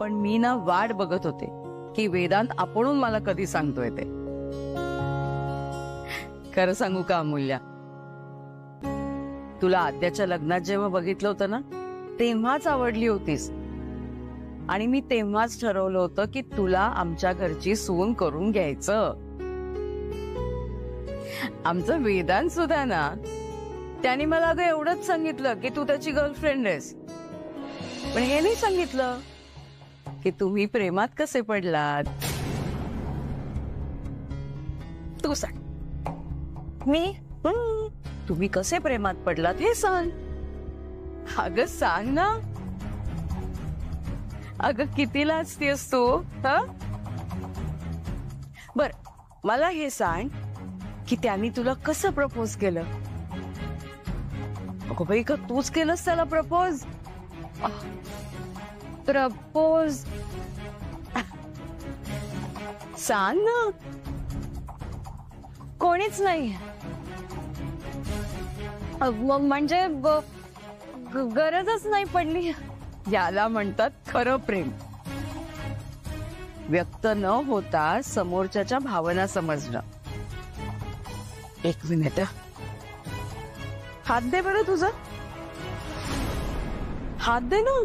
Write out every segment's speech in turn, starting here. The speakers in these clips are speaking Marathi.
पण मी ना वाट बघत होते की वेदांत आपणून मला कधी सांगतोय ते. खरं सांगू का अमूल्या, तुला आद्याच्या लग्नात जेव्हा बघितलं होतं ना तेव्हाच आवडली होतीस. आणि मी तेव्हाच ठरवलं होतं की तुला आमच्या घरची सून करून घ्यायचं. आमचं वेदांत सुद्धा ना त्याने मला अगं एवढंच सांगितलं की तू त्याची गर्लफ्रेंड आहेस. पण हे नाही सांगितलं की तुम्ही प्रेमात कसे पडलात. तू सांग. मी तुम्ही कसे प्रेमात पडलात हे सांग. अगं सांग ना. अगं किती लाजतीस तू. बर मला हे सांग की त्यांनी तुला कसं प्रपोज केलं. अगं बाई का तूच केलंस त्याला प्रपोज. प्रपोज सांग ना. कोणीच नाही. म्हणजे गरजच नाही पडली. याला म्हणतात खरं प्रेम. व्यक्त न होता समोरच्याच्या भावना समजणं. एक मिनिट. हात दे बरं तुझा. हात दे ना.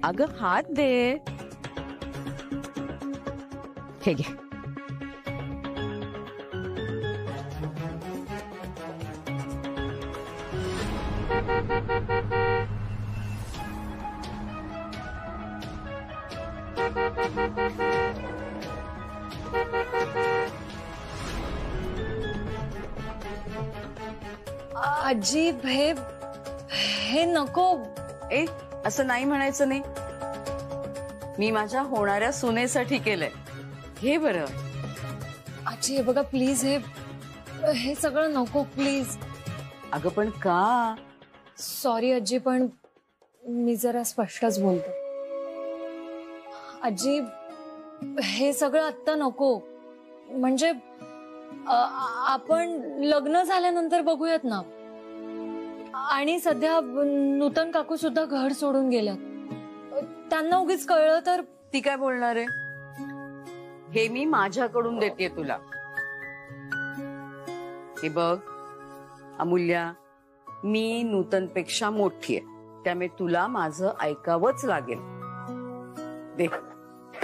अगं हात दे. हे घे. अजीब हे नको. ए असं नाही म्हणायचं नाही. मी माझ्या होणाऱ्या सुनेसाठी केलंय. हे बरं. आजी हे बघा प्लीज. हे सगळं नको प्लीज. अगं पण का. सॉरी आजी पण मी जरा स्पष्टच बोलतो. आजी हे सगळं आत्ता नको. म्हणजे आपण लग्न झाल्यानंतर बघूयात ना. आणि सध्या नूतन काकू सुद्धा घर सोडून गेल्यात. त्यांना उगीच कळलं तर. ती काय बोलणार आहे. हे मी माझ्याकडून देते तुला. हे बघ अमूल्या, मी नूतनपेक्षा मोठी आहे त्यामुळे तुला माझं ऐकावंच लागेल. दे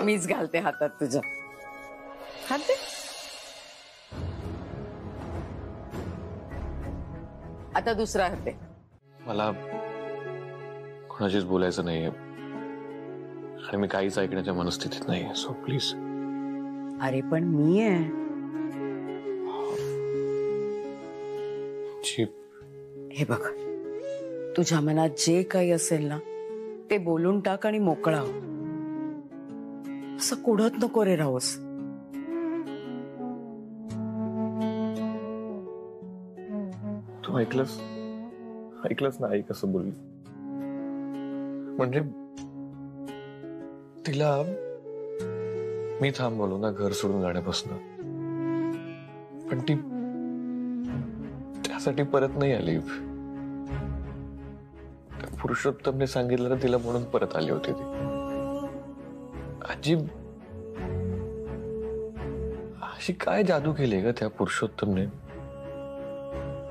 मीच घालते हातात तुझ्या. हात दे. आता दुसरा हात दे. मला कोणाशीच बोलायचं नाहीये आणि मी काहीच ऐकण्याच्या मनस्थितीत नाहीये. So please. अरे पण मी आहे. हे बघ तुझ्या मनात जे काही असेल ना ते बोलून टाक आणि मोकळा हो. असं कुढत नको रे राहूस. तू ऐकलंस ना आई कसं बोलली. म्हणजे तिला मी थांबवलो ना घर सोडून जाण्यापासून. पण ती त्यासाठी परत नाही आली. पुरुषोत्तमने सांगितलं तिला म्हणून परत आली होती ती. आजी अशी काय जादू केली ग त्या पुरुषोत्तमने.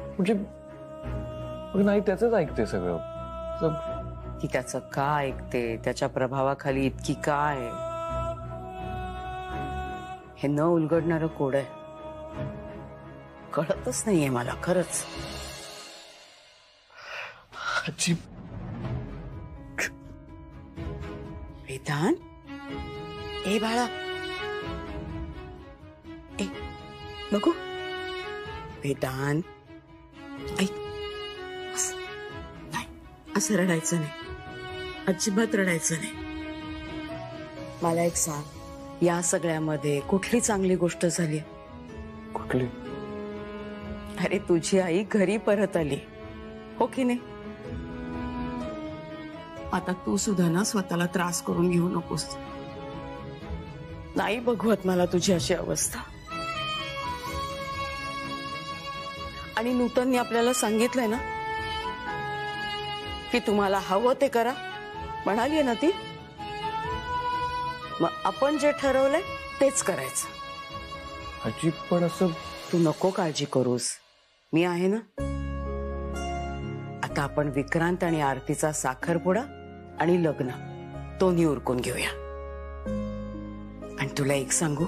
म्हणजे नाही त्याच ऐकते सगळं. ती त्याचं का ऐकते. त्याच्या प्रभावाखाली इतकी काय. हे न उलगडणारं कोड आहे. कळतच नाहीये मला खरंच. आजी वेदांत. ए बाळा. ए बघू. वेदांत ऐक. नाही असं रडायचं नाही. अजिबात रडायचं नाही. मला एक सांग, या सगळ्यामध्ये कुठली चांगली गोष्ट झाली. कुठली. अरे तुझी आई घरी परत आली हो की नाही. आता तू सुद्धा ना स्वतःला त्रास करून घेऊ नकोस. नाही बघवत मला तुझी अशी अवस्था. आणि नूतनने आपल्याला सांगितलंय ना की तुम्हाला हवं ते करा, म्हणाली ना ती. मग आपण जे ठरवलंय तेच करायचं. आजी पण असं तू नको काळजी करूस, मी आहे ना. आता आपण विक्रांत आणि आरतीचा साखरपुडा आणि लग्न दोन्ही उरकून घेऊया. आणि तुला एक सांगू,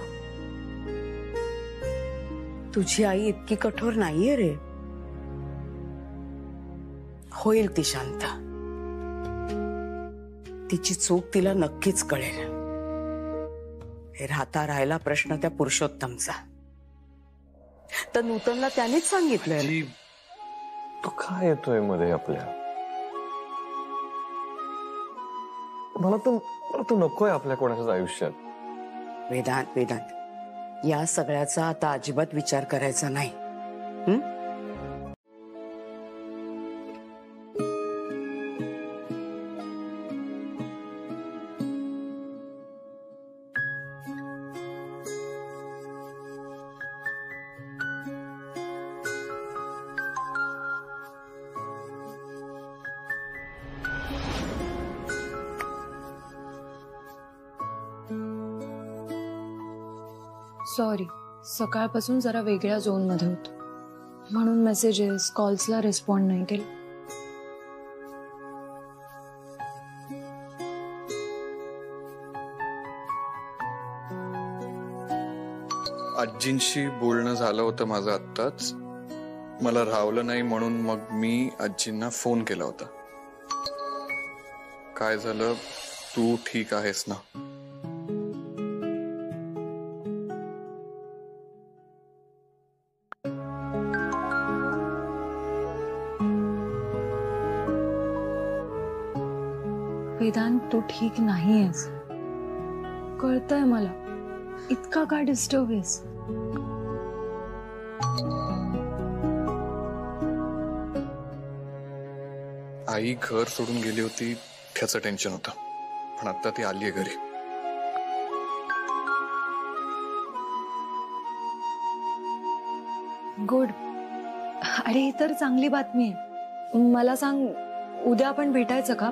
तुझी आई इतकी कठोर नाहीये रे. होईल ती शांत. तिची चूक तिला नक्कीच कळेल. हे राहिला प्रश्न त्या पुरुषोत्तमचा. तर नूतनला त्यानेच सांगितलंय. आजी, तू काय येतोय मध्ये आपल्या? मला तू नकोय आपल्या कोणाच्याच आयुष्यात. वेदांत, या सगळ्याचा आता अजिबात विचार करायचा नाही. सॉरी, सकाळपासून जरा वेगळ्या झोन मध्ये होतो म्हणून मेसेजेस कॉल्सला रिस्पॉन्ड नाही केलं. आजींशी बोलणं झालं होतं माझं आत्ताच. मला राहवलं नाही म्हणून मग मी आजींना फोन केला होता. काय झालं, तू ठीक आहेस ना? वेदांत, तू ठीक नाहीयेस, कळतंय मला. इतका काय डिस्टर्ब आहेस? आई घर सोडून गेली होती त्याचं टेन्शन होतं, पण आता ती आलीये घरी. गुड. अरे ही तर चांगली बातमी आहे. मला सांग, उद्या आपण भेटायचं का?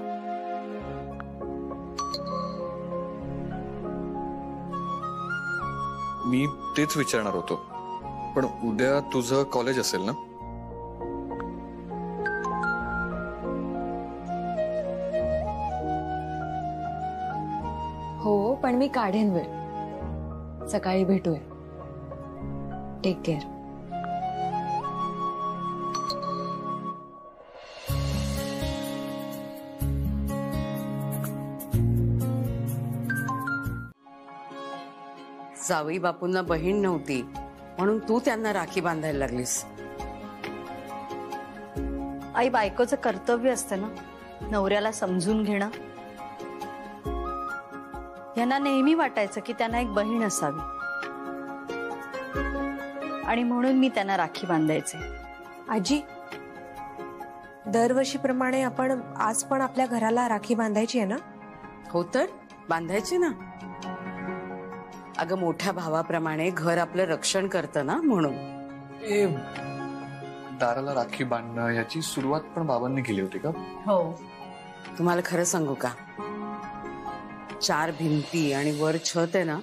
मी तेच विचारणार होतो, पण उद्या तुझं कॉलेज असेल ना? हो, पण मी काढेन वेळ. सकाळी भेटूया. Take care. जावई बापूंना बहीण नव्हती म्हणून तू त्यांना राखी बांधायला लागलीस. आई, बायकोचं कर्तव्य असतं ना नवऱ्याला समजून घेणं. यांना नेहमी वाटायचं की त्यांना एक बहीण असावी आणि म्हणून मी त्यांना राखी बांधायचे. आजी, दरवर्षीप्रमाणे आपण आज पण आपल्या घराला राखी बांधायची आहे ना? हो तर बांधायची ना. अगं, मोठ्या भावाप्रमाणे घर आपलं रक्षण करतं ना, म्हणून. दाराला राखी बांधणं याची सुरुवात पण बाबांनी केली होती का? हो. तुम्हाला खरं सांगू का, 4 भिंती आणि वर छत आहे ना,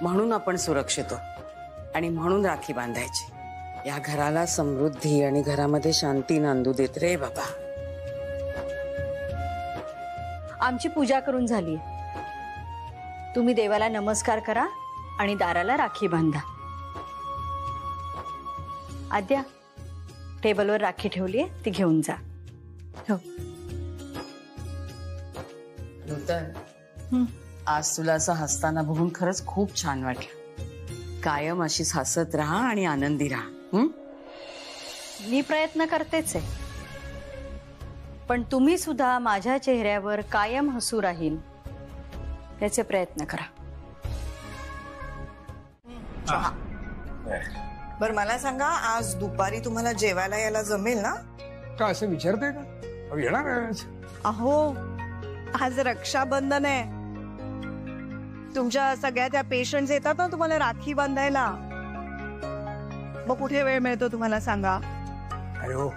म्हणून आपण सुरक्षित आहोत आणि म्हणून राखी बांधायची. या घराला समृद्धी आणि घरामध्ये शांती नांदू देत रे बाबा. आमची पूजा करून झाली. तुम्ही देवाला नमस्कार करा आणि दाराला राखी बांधा. आद्या, टेबलवर राखी ठेवलीये, ती घेऊन जा. हो. नूतन, आज तुला असं हसताना बघून खरंच खूप छान वाटलं. कायम अशीच हसत राहा आणि आनंदी राहा. मी प्रयत्न करतेच आहे, पण तुम्ही सुद्धा माझ्या चेहऱ्यावर कायम हसू राहील याचे प्रयत्न करा. बर, मला सांगा, आज दुपारी तुम्हाला जेवायला यायला जमेल ना? का असं विचारते का? येणार आहेच. अहो, आज रक्षाबंधन आहे. तुमच्या सगळ्या त्या पेशंट्स येतात ना तुम्हाला राखी बांधायला. मग कुठे वेळ मिळतो तुम्हाला सांगा? अयो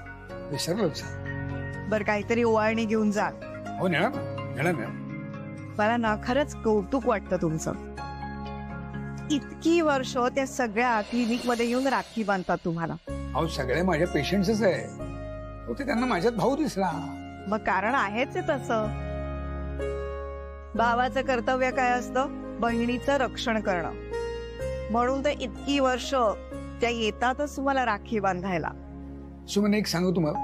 विसरलोच. बर काहीतरी ओवाळणी घेऊन जा. हो नेणार ना, नेणार ना. मला ना खरंच कौतुक वाटतं तुमचं. इतकी वर्ष त्या सगळ्या क्लिनिक मध्ये येऊन राखी बांधतात तुम्हाला. अहो सगळे माझे पेशंट्सच आहे. हो ते त्यांना माझ्यात भाऊ दिसला. मग कारण आहेच आहे तसं. भावाचं कर्तव्य काय असतं? बहिणीचं रक्षण करणं. म्हणून तर इतकी वर्ष त्या येतातच तुम्हाला राखी बांधायला. सुमन एक सांगू तुम्हाला,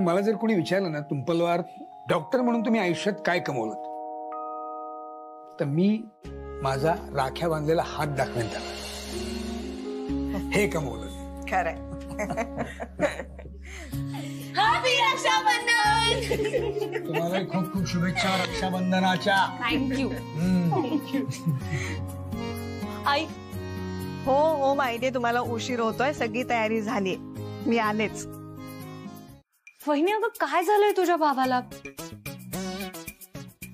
मला जर कोणी विचारलं ना तुंपलवार डॉक्टर म्हणून तुम्ही आयुष्यात काय कमवलं, तर मी माझा राख्या बांधलेला हात दाखवेन त्याला. हे कमवलं खरंय. तुम्हाला खूप खूप शुभेच्छा रक्षाबंधनाच्या. थँक्यू. आई हो हो माहितीये तुम्हाला उशीर होतोय. सगळी तयारी झाली. मी आलेच. वहिनी अगं काय झालंय तुझ्या भावाला?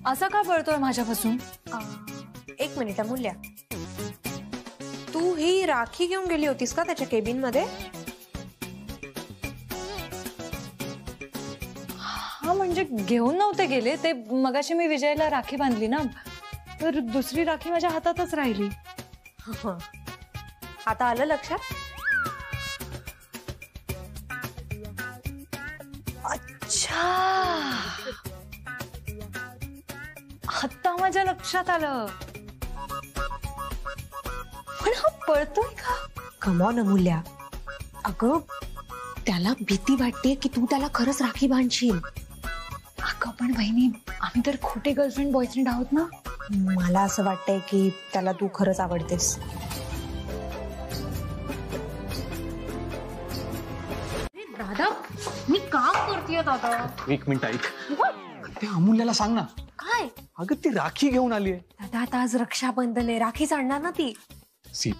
असा का पळतोय माझ्यापासून? एक मिनिट अमूल्या, तू ही राखी घेऊन गेली होतीस का त्याच्या केबिन मध्ये? हा म्हणजे घेऊन नव्हते गेले ते. मगाशी मी विजयला राखी बांधली ना, तर दुसरी राखी माझ्या हातातच राहिली. आता आलं लक्षात? अच्छा, आता माझ्या लक्षात आलं. पण हा पळतोय का? कम ऑन अमूल्या, अगं त्याला भीती वाटते की तू त्याला खरंच राखी बांधशील. अगं पण बहिणी, आम्ही तर खोटे गर्लफ्रेंड बॉयफ्रेंड आहोत ना. मला असं वाटतंय की त्याला तू खरंच आवडतेस. दादा मी काम करतेय दादा. एक मिनिट ऐक, त्या अमूल्याला सांग ना. काय? अगं ती राखी घेऊन आली आहे. दादा आता आज रक्षाबंधन आहे, राखीच आणणार ना ती. सी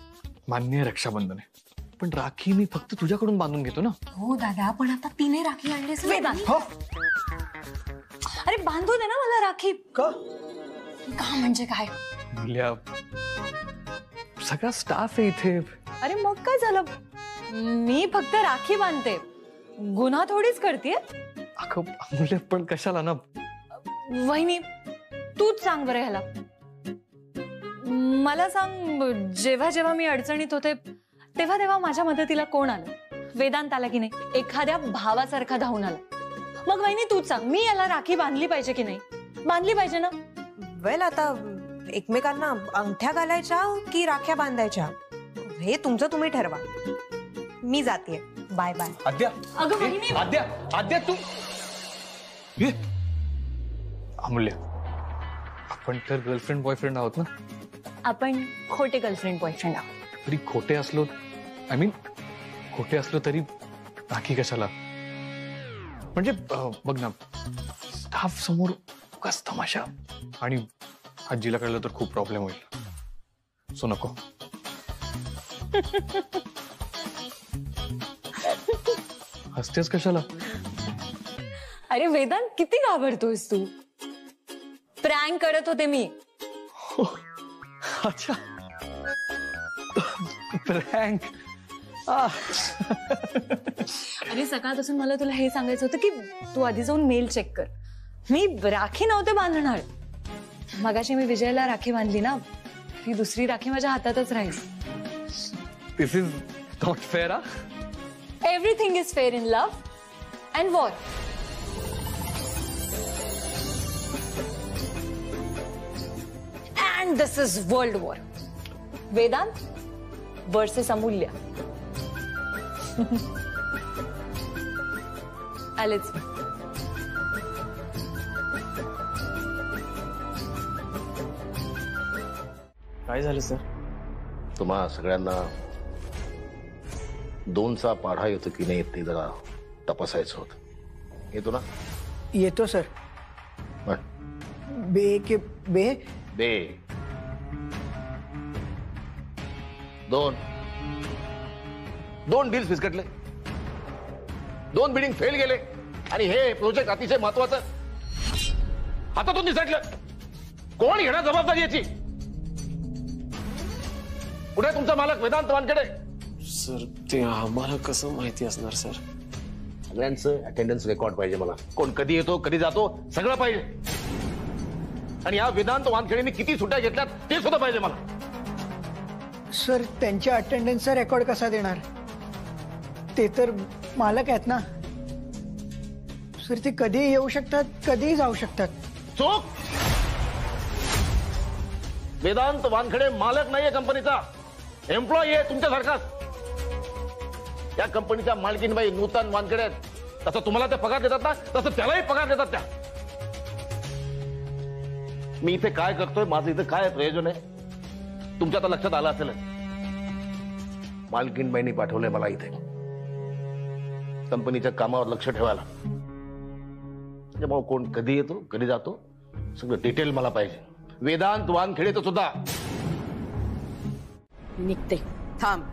मान्य आहे रक्षाबंधन आहे, पण राखी मी फक्त तुझ्याकडून बांधून घेतो ना. हो दादा, पण आता तिने राखी आणलीस ना. हो अरे बांधू दे ना मला राखी. का? का म्हणजे काय? मुल्या सगळा स्टाफ आहे इथे. अरे मग काय झालं? मी फक्त राखी बांधते, गुन्हा थोडीच करते. अगं अमूल्य पण कशाला ना. वहिनी तूच सांग बरं ह्याला. मला सांग, जेव्हा जेव्हा मी अडचणीत होते तेव्हा तेव्हा माझ्या मदतीला कोण आलं? वेदांत आला की नाही? एखाद्या भावासारखा धावून आला. मग वहिनी तूच सांग, मी याला राखी बांधली पाहिजे की नाही? बांधली पाहिजे ना. वेल आता एकमेकांना अंगठ्या घालायच्या की राख्या बांधायच्या हे तुमचं तुम्ही ठरवा. मी जाते. Bye bye. आद्या, अगं वहिनी, आद्या, आद्या तू ये. अमूल्य, आपण तर गर्लफ्रेंड बॉयफ्रेंड आहोत ना. आपण खोटे गर्लफ्रेंड बॉयफ्रेंड आहोत. तरी खोटे असलो, आय मीन खोटे असलो तरी राखी कशाला? म्हणजे बघ ना, स्टाफ समोर उगाच तमाशा, आणि आजीला कळलं तर खूप प्रॉब्लेम होईल. सो नको. हसतेस कशाला? अरे वेदांत, किती घाबरतोयस तू? प्रँक करत होते मी. अच्छा, प्रँक. अरे सकाळपासून मला तुला हे सांगायचं होतं की तू आधी जाऊन मेल चेक कर. मी राखी नव्हते बांधणार. मगाशी मी विजयला राखी बांधली ना, ती दुसरी राखी माझ्या हातातच राहील. This is not fair. Everything is fair in love and war. And this is world war. Vedant versus Amulya. आलेच. काय झालं सर? तुम्हा सगळ्यांना 2चा पाढा येतो की नाही ते जरा तपासायचं होतं. येतो ना? येतो सर. बर. बे के बे बे 2 डील्स फिसकटले, 2 बिडिंग फेल गेले, आणि हे प्रोजेक्ट अतिशय महत्वाचं हातातून निसटलं. कोण घेणार जबाबदारी याची? कुठे तुमचा मालक वेदांत वानखेडे? सर ते आम्हाला कसं माहिती असणार सर? सगळ्यांचं अटेंडन्स रेकॉर्ड पाहिजे मला. कोण कधी येतो कधी जातो सगळं पाहिजे. आणि या वेदांत वानखेडेने किती सुट्ट्या घेतल्यात ते सुद्धा पाहिजे मला. सर त्यांच्या अटेंडन्सचा रेकॉर्ड कसा देणार? ते तर मालक आहेत ना सर. ते कधीही येऊ शकतात कधीही जाऊ शकतात. चूक. वेदांत वानखेडे मालक नाहीये कंपनीचा, एम्प्लॉई आहे तुमच्यासारखाच. या कंपनीच्या मालकीनबाई नूतन वानखेडे आहेत. तसं तुम्हाला ते पगार देतात ना तसं त्यालाही पगार देतात त्या. मी इथे काय करतोय, माझं इथे काय प्रयोजन आहे तुमच्या आता लक्षात आलं असेल. मालकीनबाईंनी पाठवलंय मला इथे कंपनीच्या कामावर लक्ष ठेवायला. त्यामुळे कोण कधी येतो कधी जातो सगळं डिटेल मला पाहिजे. वेदांत वानखेडेचं सुद्धा. निघते. थांब,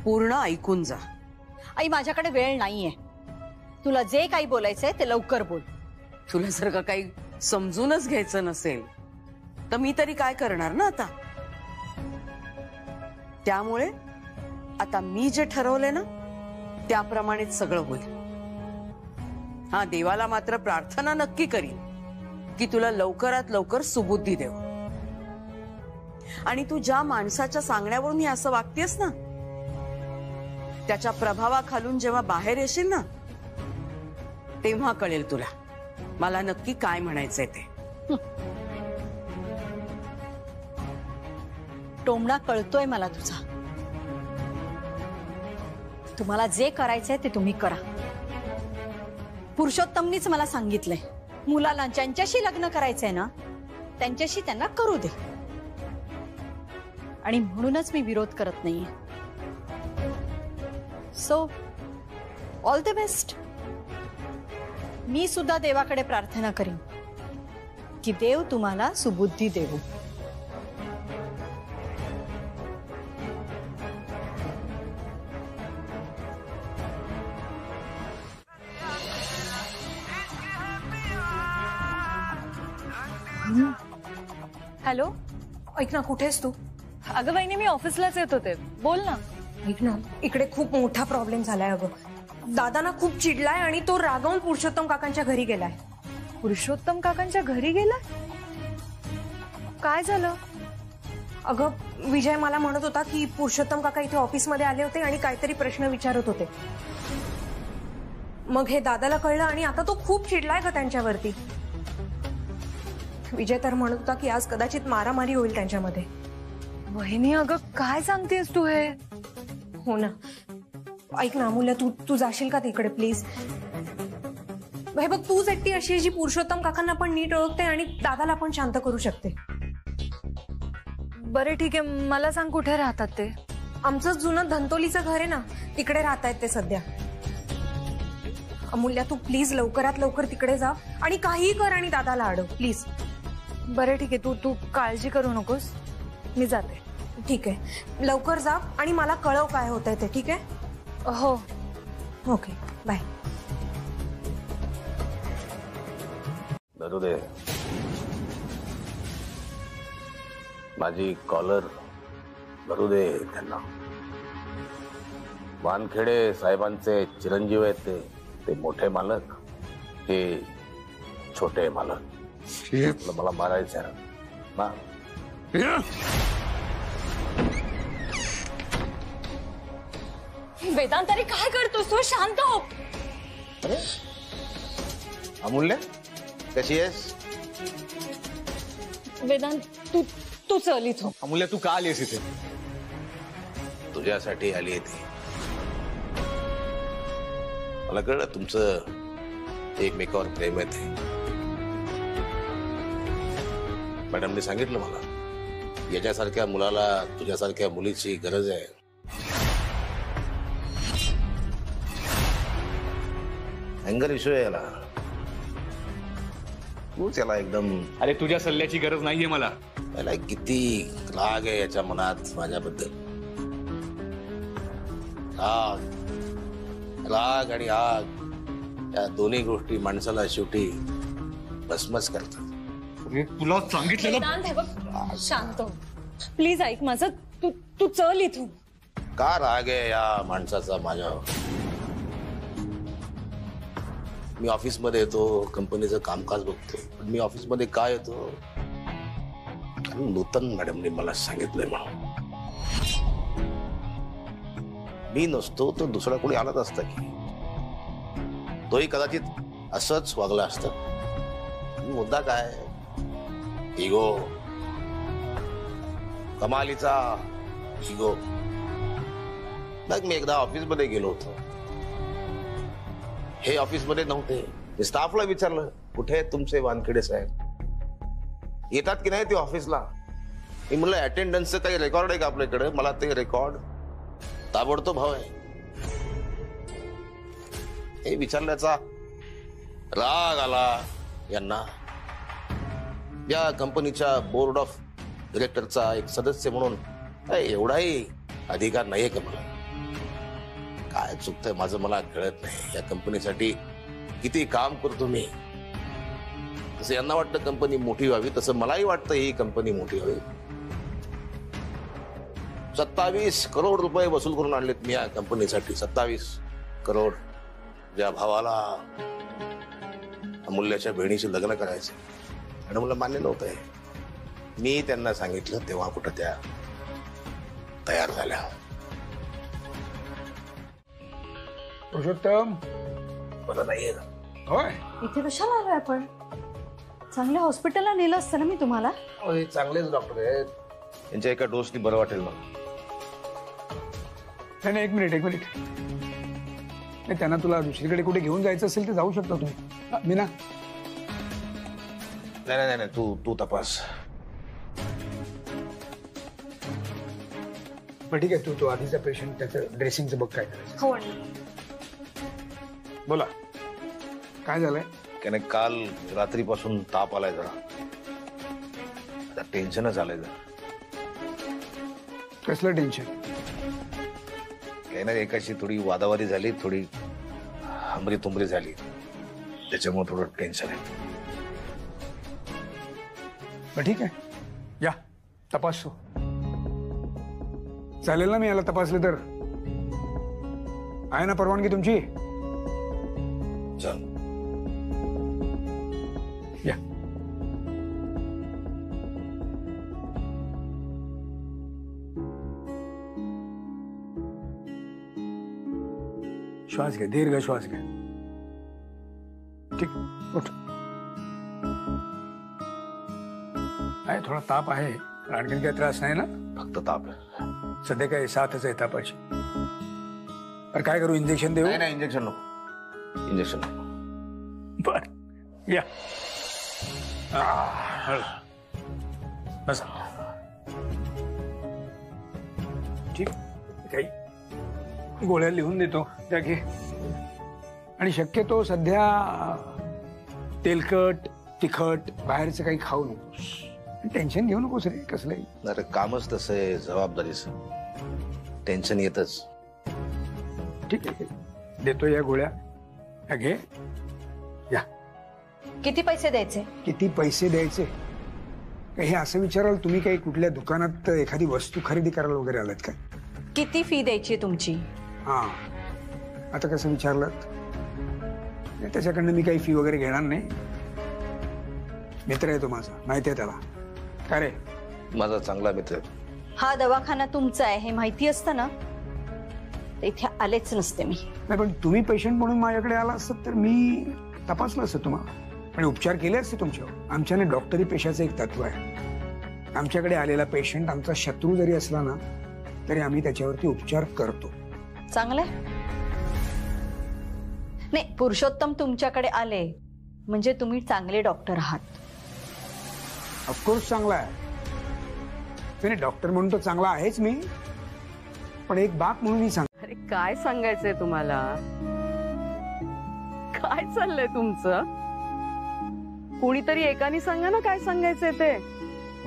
पूर्ण ऐकून जा. आई माझ्याकडे वेळ नाहीये. तुला जे काही बोलायचंय ते लवकर बोल. तुला जर का काही समजूनच घ्यायचं नसेल तर मी तरी काय करणार ना आता. त्यामुळे आता मी जे ठरवले ना त्याप्रमाणेच सगळं होईल. हा, देवाला मात्र प्रार्थना नक्की करीन की तुला लवकरात लवकर सुबुद्धी देव. आणि तू ज्या माणसाच्या सांगण्यावरून ही असं वागतेस ना त्याच्या प्रभावाखालून जेव्हा बाहेर येशील ना तेव्हा कळेल तुला मला नक्की काय म्हणायचंय ते. टोमणा कळतोय मला तुझा. तुम्हाला जे करायचंय ते तुम्ही करा. पुरुषोत्तमनीच मला सांगितलंय मुलाला ज्यांच्याशी लग्न करायचंय ना त्यांच्याशी त्यांना करू दे. आणि म्हणूनच मी विरोध करत नाहीये. So all the best. मी सुद्धा देवाकडे प्रार्थना करीन की देव तुम्हाला सुबुद्धी देवो. हॅलो, ऐक ना, कुठेस तू? अगं वहिनी मी ऑफिसलाच येत होते. बोल ना. ऐक ना, इकडे खूप मोठा प्रॉब्लेम झालाय अगं. दादा ना खूप चिडलाय आणि तो रागावून पुरुषोत्तम काकांच्या घरी गेलाय. पुरुषोत्तम काकांच्या घरी गेला? काय झालं? अगं विजय मला म्हणत होता की पुरुषोत्तम काका इथे ऑफिसमध्ये आले होते आणि काहीतरी प्रश्न विचारत होते. मग हे दादाला कळलं आणि आता तो खूप चिडलाय का त्यांच्यावरती. विजय तर म्हणत होता की आज कदाचित मारामारी होईल त्यांच्यामध्ये. वहिनी अगं काय सांगतेस तू हे? हो ना. ऐक ना अमूल्य, तू जाशील का तिकडे प्लीज? हे बघ, तूच एकटी अशी आहे जी पुरुषोत्तम काकांना पण नीट ओळखते आणि दादाला पण शांत करू शकते. बरं ठीक आहे, मला सांग कुठे राहतात ते? आमचं जुनं धंतोलीचं घर आहे ना, तिकडे राहतायत ते सध्या. अमूल्य तू प्लीज लवकरात लवकर तिकडे जा आणि काहीही कर आणि दादाला अडव प्लीज. बरं ठीक आहे, तू काळजी करू नकोस, मी जाते. ठीक आहे, लवकर जा आणि मला कळव काय होतंय ते. ठीक आहे? हो. Okay, bye. धरू दे. माझी कॉलर धरू दे त्यांना. वानखेडे साहेबांचे चिरंजीव आहेत ते मोठे मालक, ते छोटे मालक. मला मारायचं आहे ना. वेदांत अरे काय करतोस तू? शांत हो. अरे अमूल्य कशी आहेस? वेदांत तू चल इथं. अमूल्य तू का आलीस इथे? तुझ्यासाठी आली आहे ती. मला कळलं तुमचं एकमेकावर प्रेम आहे ते. मॅडमने सांगितलं मला याच्यासारख्या मुलाला तुझ्यासारख्या मुलीची गरज आहे. अँगर इश्यू आहे याला. तूच याला एकदम. अरे तुझ्या सल्ल्याची गरज नाहीये मला. याला किती राग आहे याच्या मनात माझ्याबद्दल. राग आणि आग या दोन्ही गोष्टी माणसाला शेवटी भस्मच करतात. तुला सांगितलेलं. वेदांत हे बघ, शांत हो प्लीज. ऐक माझं. तू चल इथून. का राग आहे या माणसाचा माझ्यावर? मी ऑफिसमध्ये येतो, कंपनीचं कामकाज बघतो, पण मी ऑफिसमध्ये का येतो? कारण नूतन मॅडमने मला सांगितलंय म्हणून. मी नसतो तर दुसरा कोणी आलाच असता की, तोही कदाचित असंच वागला असतं. मुद्दा काय? इगो, कमालीचा इगो. मग मी एकदा ऑफिसमध्ये गेलो होतो. हे ऑफिसमध्ये नव्हते. मी स्टाफला विचारलं, कुठे आहेत तुमचे वानखेडे साहेब? येतात की नाही ते ऑफिसला? मी म्हणलं अटेंडन्सचं काही रेकॉर्ड आहे का आपल्याकडे? मला ते रेकॉर्ड ताबडतोब हवंय. हे विचारल्याचा राग आला यांना. या कंपनीच्या बोर्ड ऑफ डिरेक्टरचा एक सदस्य म्हणून एवढाही अधिकार नाहीये का मला? काय चुकतंय माझं मला कळत नाही. या कंपनीसाठी किती काम करतो मी. तसं यांना वाटतं कंपनी मोठी व्हावी, तसं मलाही वाटतं ही कंपनी मोठी व्हावी. 27 करोड रुपये वसूल करून आणलेत मी या कंपनीसाठी. 27 करोड. ज्या भावाला अमूल्याच्या बहिणीशी लग्न करायचं आणि मला मान्य नव्हतंय. मी त्यांना सांगितलं तेव्हा कुठं त्या तयार झाल्या. पुरुषोत्तम, मला नाहीये. होय, इथे कशाला आलोय आपण? चांगल्या हॉस्पिटलला नेलं असतं ना मी तुम्हाला. हे चांगलेच डॉक्टर आहेत. यांच्या एका डोसनी बरं वाटेल ना. नाही, एक मिनिट. नाही, त्यांना तुला दुसरीकडे कुठे घेऊन जायचं असेल तर जाऊ शकता तुम्ही. मीना, नाही, तू तपास. बरं ठीक आहे. तू आधीचा पेशंट, त्याचं ड्रेसिंगचं बघ काय करायचं. हो. बोला, काय झालंय? त्याने काल रात्रीपासून ताप आलाय जरा. टेन्शनच आलंय जरा. कसलं टेन्शन? काही नाही, एकाशी थोडी वादावादी झाली, थोडी हमरी तुमरी झाली, त्याच्यामुळे थोडं टेन्शन आहे. बरं ठीक आहे, या तपासतो. चालेल ना? मी याला तपासले तर आहे ना परवानगी तुमची? चल या. श्वास घ्या, दीर्घ श्वास घ्या. ठीक, उठ. आहे थोडा ताप आहे, आणखीन काही त्रास नाही ना? फक्त ताप आहे सध्या. काय 7च आहे तापाची. अरे काय करू, इंजेक्शन देऊ? नाही, इंजेक्शन नको. इंजेक्शन नको. बर, या. बस. ठीक, काही गोळ्या लिहून देतो, त्या घे. आणि शक्यतो सध्या तेलकट तिखट बाहेरचं काही खाऊ नकोस. टेन्शन घेऊ नकोस रे कसलंही. अरे कामच तसं आहे, जबाबदारीचं टेन्शन येतच. ठीक आहे, देतो या गोळ्या, ह्या घे. या. किती पैसे द्यायचे? किती पैसे द्यायचे? हे असं विचाराल तुम्ही? काही कुठल्या दुकानात एखादी वस्तू खरेदी करायला वगैरे आलात का? किती फी द्यायची तुमची? हा, आता कसं विचारलं? त्याच्याकडनं मी काही फी वगैरे घेणार नाही. मित्र आहे तो माझा, माहिती आहे त्याला. का रे? माझा चांगला मित्र. हा दवाखाना तुमचा आहे हे माहिती असतं ना, इथे आलेच नसते मी. नाही, पण तुम्ही पेशंट म्हणून माझ्याकडे आला असत तर मी तपासलं असतं तुम्हाला आणि उपचार केले असते तुमच्यावर. आमच्याने डॉक्टरी पेशाचं एक तत्व आहे. आमच्याकडे आलेला पेशंट आमचा शत्रू जरी असला ना तरी आम्ही त्याच्यावरती उपचार करतो. चांगलंय. नाही, पुरुषोत्तम तुमच्याकडे आले म्हणजे तुम्ही चांगले डॉक्टर आहात. ऑफकोर्स चांगला आहे. नाही, डॉक्टर म्हणून तो चांगला आहेच मी, पण एक बाप म्हणून मी सांग. अरे काय सांगायचंय तुम्हाला? काय चाललंय तुमचं? कोणीतरी एकाने सांगा ना काय सांगायचंय ते.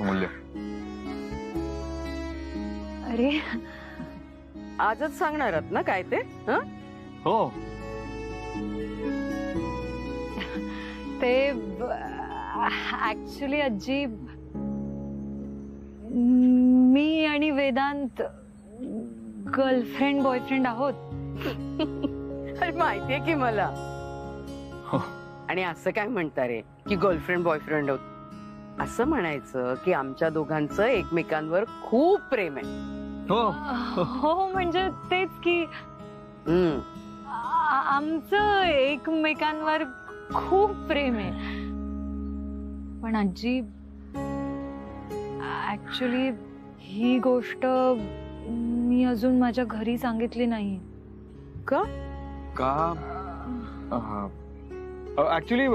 अमूल्य, अरे आजच सांगणार आहात ना काय ते? हो, ते ऍक्च्युली आजी, मी आणि वेदांत गर्लफ्रेंड बॉयफ्रेंड आहोत. अरे माहितीये की मला. आणि असं काय म्हणता रे की गर्लफ्रेंड बॉयफ्रेंड आहोत? असं म्हणायचं की आमच्या दोघांचं एकमेकांवर खूप प्रेम आहे. हो म्हणजे तेच की आमचं एकमेकांवर खूप प्रेम आहे. पण आजी ऍक्च्युली ही गोष्ट मी अजून माझ्या घरी सांगितली नाही. का? ऍक्च्युली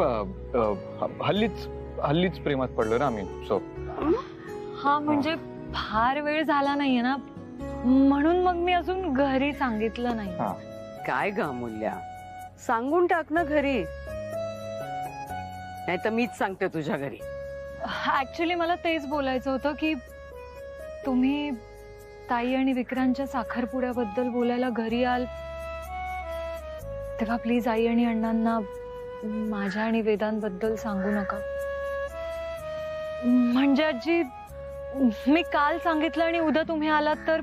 हल्लीच प्रेमात पडलो ना आम्ही. सो हा म्हणजे फार वेळ झाला नाहीये ना, म्हणून मग मी अजून घरी सांगितलं नाही. काय ग अमूल्या, सांगून टाक ना घरी. नाही तर मीच सांगते तुझ्या घरी. ऍक्च्युली मला तेच बोलायचं होतं की तुम्ही ताई आणि विक्रांतच्या साखरपुड्याबद्दल बोलायला घरी आल तेव्हा प्लीज आई आणि अण्णांना माझ्या आणि वेदांबद्दल सांगू नका. म्हणजे आजी मी काल सांगितलं आणि उद्या तुम्ही आलात तर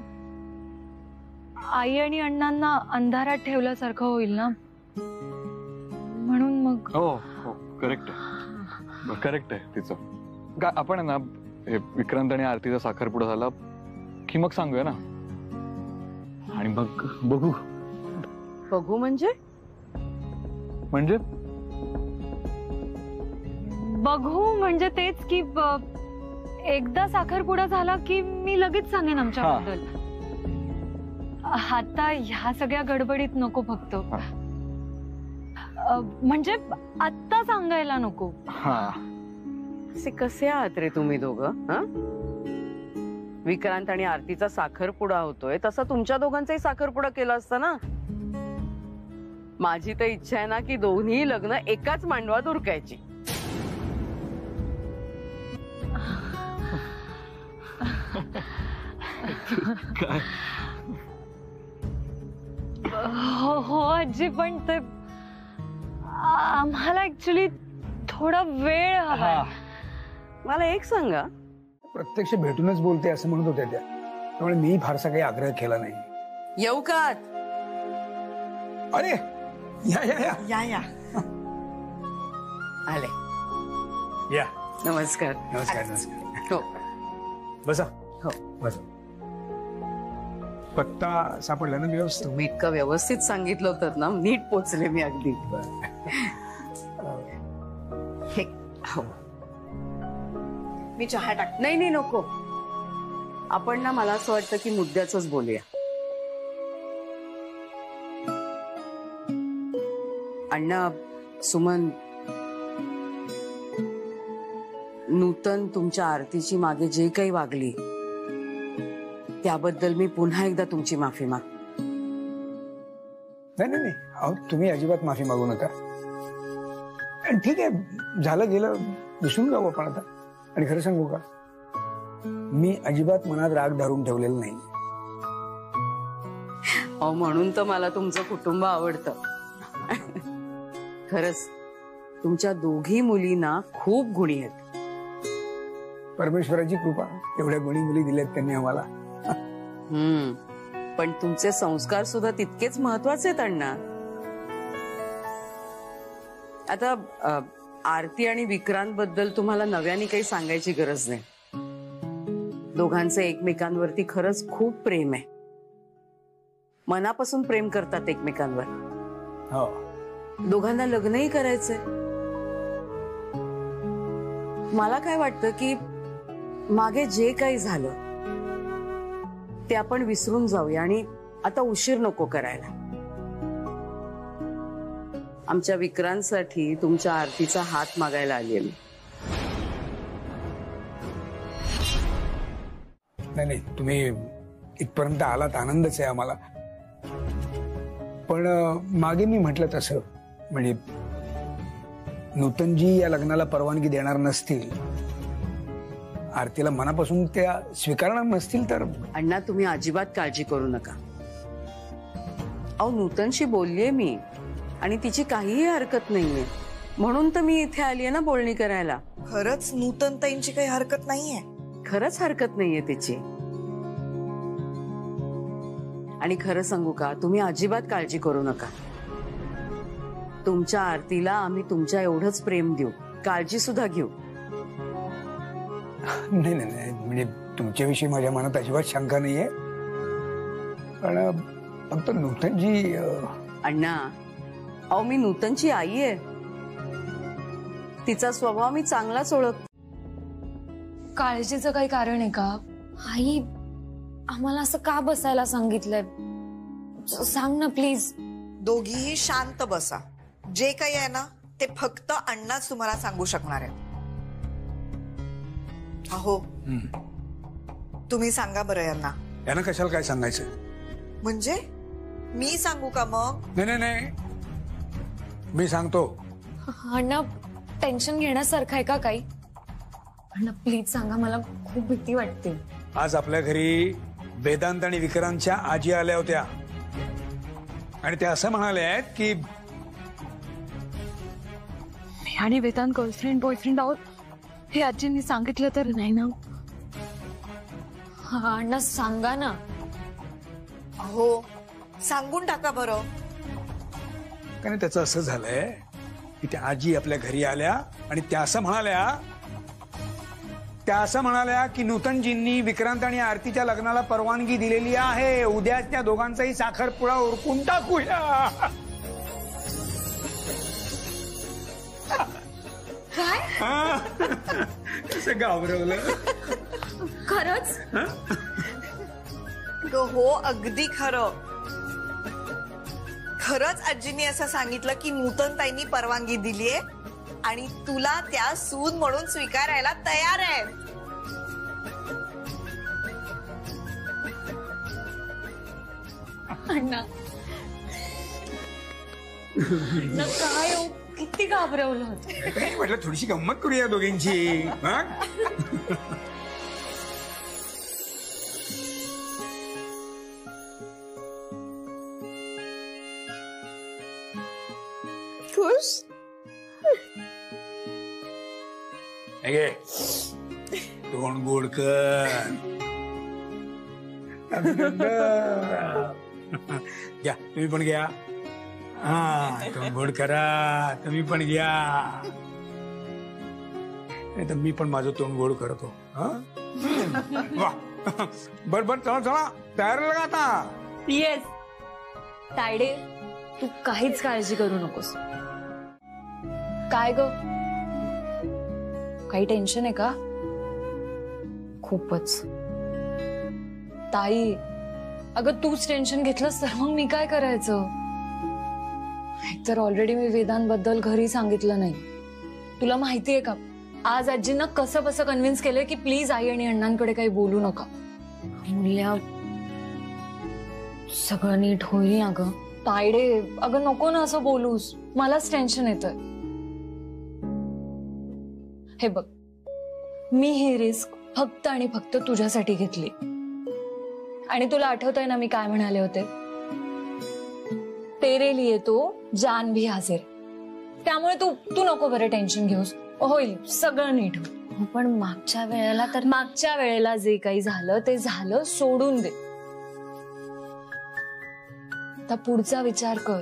आई आणि अण्णांना अंधारात ठेवल्यासारखं होईल ना, म्हणून मग. हो करेक्ट आहे तिचं. काय आपण ना हे विक्रांत आणि आरतीचा साखरपुडा झाला की मग सांगूया ना, आणि मग बघू म्हणजे बघू म्हणजे तेच की एकदा साखरपुडा झाला की मी लगेच सांगेन आमच्याबद्दल. आता ह्या सगळ्या गडबडीत नको फक्त. म्हणजे आत्ता सांगायला नको. असे कसे आहात रे तुम्ही दोघं? विक्रांत आणि आरतीचा साखरपुडा होतोय तसा तुमच्या दोघांचाही साखरपुडा केला असता ना. माझी तर इच्छा आहे ना की दोन्ही लग्न एकाच मांडवात उरकायची. हो आजी, पण ते आम्हाला ऍक्च्युली थोडा वेळ हवा. मला एक सांगा, प्रत्यक्ष भेटूनच बोलते असं म्हणत होत्या त्या, त्यामुळे मी फारसा काही आग्रह केला नाही. येऊ का? अरे या आले. या. नमस्कार. हो बसा. हो बसा. पत्ता सापडला ना व्यवस्थित? तुम्ही इतकं व्यवस्थित सांगितलं होतं ना, नीट पोचले मी अगदी. हो मी चहा टाक. नाही नको. आपण ना मला असं वाटतं की मुद्द्याच बोलूया. अण्णा, सुमन, नूतन तुमच्या आरतीची मागे जे काही वागली त्याबद्दल मी पुन्हा एकदा तुमची माफी माग. नाही अहो, तुम्ही अजिबात माफी मागू नका. ठीक आहे, झालं गेलं, विसरून जाऊ आपण आता. आणि खरं सांगू का, मी अजिबात मनात राग धरून ठेवलेला नाही. म्हणून तर मला तुमचं कुटुंब आवडतं. खरंच तुमच्या दोघी मुलींना खूप गुणी आहेत. परमेश्वराची कृपा, एवढ्या गुणी मुली दिल्यात त्यांनी आम्हाला. पण तुमचे संस्कार सुद्धा तितकेच महत्वाचे आहेत अण्णा. आता आरती आणि विक्रांत बद्दल तुम्हाला नव्याने काही सांगायची गरज नाही. दोघांचं एकमेकांवरती खरंच खूप प्रेम आहे. मनापासून प्रेम करतात एकमेकांवर. हो. दोघांना लग्नही करायचंय. मला काय वाटतं की मागे जे काही झालं ते आपण विसरून जाऊया आणि आता उशीर नको करायला. आमच्या विक्रांतसाठी तुमच्या आरतीचा हात मागायला आली मी. नाही तुम्ही इथपर्यंत आलात, आनंदच आहे आम्हाला. पण मागे मी म्हटलं तसं, म्हणजे नूतनजी या लग्नाला परवानगी देणार नसतील, आरतीला मनापासून त्या स्वीकारणार नसतील तर. अण्णा, तुम्ही अजिबात काळजी करू नका. अहो, नूतनशी बोललीये मी आणि तिची काहीही हरकत नाहीये, म्हणून तर मी इथे आलीये ना बोलणी करायला. खरंच नूतन ताईंची काही हरकत नाहीये? खरंच हरकत नाहीये तिची. आणि खरं सांगू का, तुम्ही अजिबात काळजी करू नका. तुमच्या आरतीला आम्ही तुमच्या एवढंच प्रेम देऊ, काळजी सुद्धा घेऊ. नाही नाही नाही, म्हणजे तुमच्याविषयी माझ्या मनात अजिबात शंका नाहीये. पण फक्त नूतनजी अण्णा, अहो मी नूतनची आई आहे. तिचा स्वभाव मी चांगलाच ओळखते. काळजीचं काही कारण आहे का? आई, आम्हाला असं का बसायला सांगितलंय? सांग ना प्लीज. दोघीही शांत बसा. जे काही आहे ना ते फक्त अण्णाच तुम्हाला सांगू शकणार आहे. अहो तुम्ही सांगा बरं यांना. यांना कशाला काय सांगायचं? म्हणजे मी सांगू का मग? नाही नाही नाही, मी सांगतो. अण्णा, टेन्शन घेण्यासारखं आहे का काही? अण्णा प्लीज सांगा, मला खूप भीती वाटते. आज आपल्या घरी वेदांत आणि विक्रांतच्या आजी आल्या होत्या आणि त्या असं म्हणाले आहेत की मी आणि वेदांत गर्लफ्रेंड बॉयफ्रेंड आहोत हे आजींनी सांगितलं तर नाही ना? हा अण्णा सांगा ना. हो सांगून टाका बरं. कारण त्याचं असं झालंय की त्या आजी आपल्या घरी आल्या आणि त्या असं म्हणाल्या की नूतनजींनी विक्रांत आणि आरतीच्या लग्नाला परवानगी दिलेली आहे. उद्या त्या दोघांचाही साखरपुडा उरकून टाकूया. काय? कसं घाबरवलं? खरंच? हो अगदी खरं. खरंच आजींनी असं सांगितलं की नूतनताईंनी परवानगी दिलीये आणि तुला त्या सून म्हणून स्वीकारायला तयार आहे. अण्णा काय हो, किती घाबरवलं होतं. काय म्हटलं, थोडीशी गंमत करूया दोघींची. खुश? तोंड गोड कर. घ्या तुम्ही पण घ्या. हा तोंड गोड करा, तुम्ही पण घ्या. नाही तर मी पण माझं तोंड गोड करतो. बर बर, चला चला तयार लगा आता. येस तायडे, तू काहीच काळजी करू नकोस. काय ग, काही टेन्शन आहे का? खूपच. ताई अगं तूच टेन्शन घेतलंस तर मग मी काय करायचं? एकतर ऑलरेडी मी वेदांबद्दल घरी सांगितलं नाही. तुला माहितीये का, आज आजींना कसं बसं कन्व्हिन्स केलंय की प्लीज आई आणि अण्णांकडे काही बोलू नका. मुल्या, सगळं नीट होईल ना ग? तायडे अगं नको ना असं बोलूस, मलाच टेन्शन येतंय. हे बघ, मी ही रिस्क फक्त आणि फक्त तुझ्यासाठी घेतली. आणि तुला आठवतंय ना मी काय म्हणाले होते? तेरे लिए तो जान भी हाजिर. त्यामुळे तू नको बरं टेन्शन घेऊस. होईल सगळं नीट होईल. पण मागच्या वेळेला जे काही झालं ते झालं, सोडून दे. आता पुढचा विचार कर.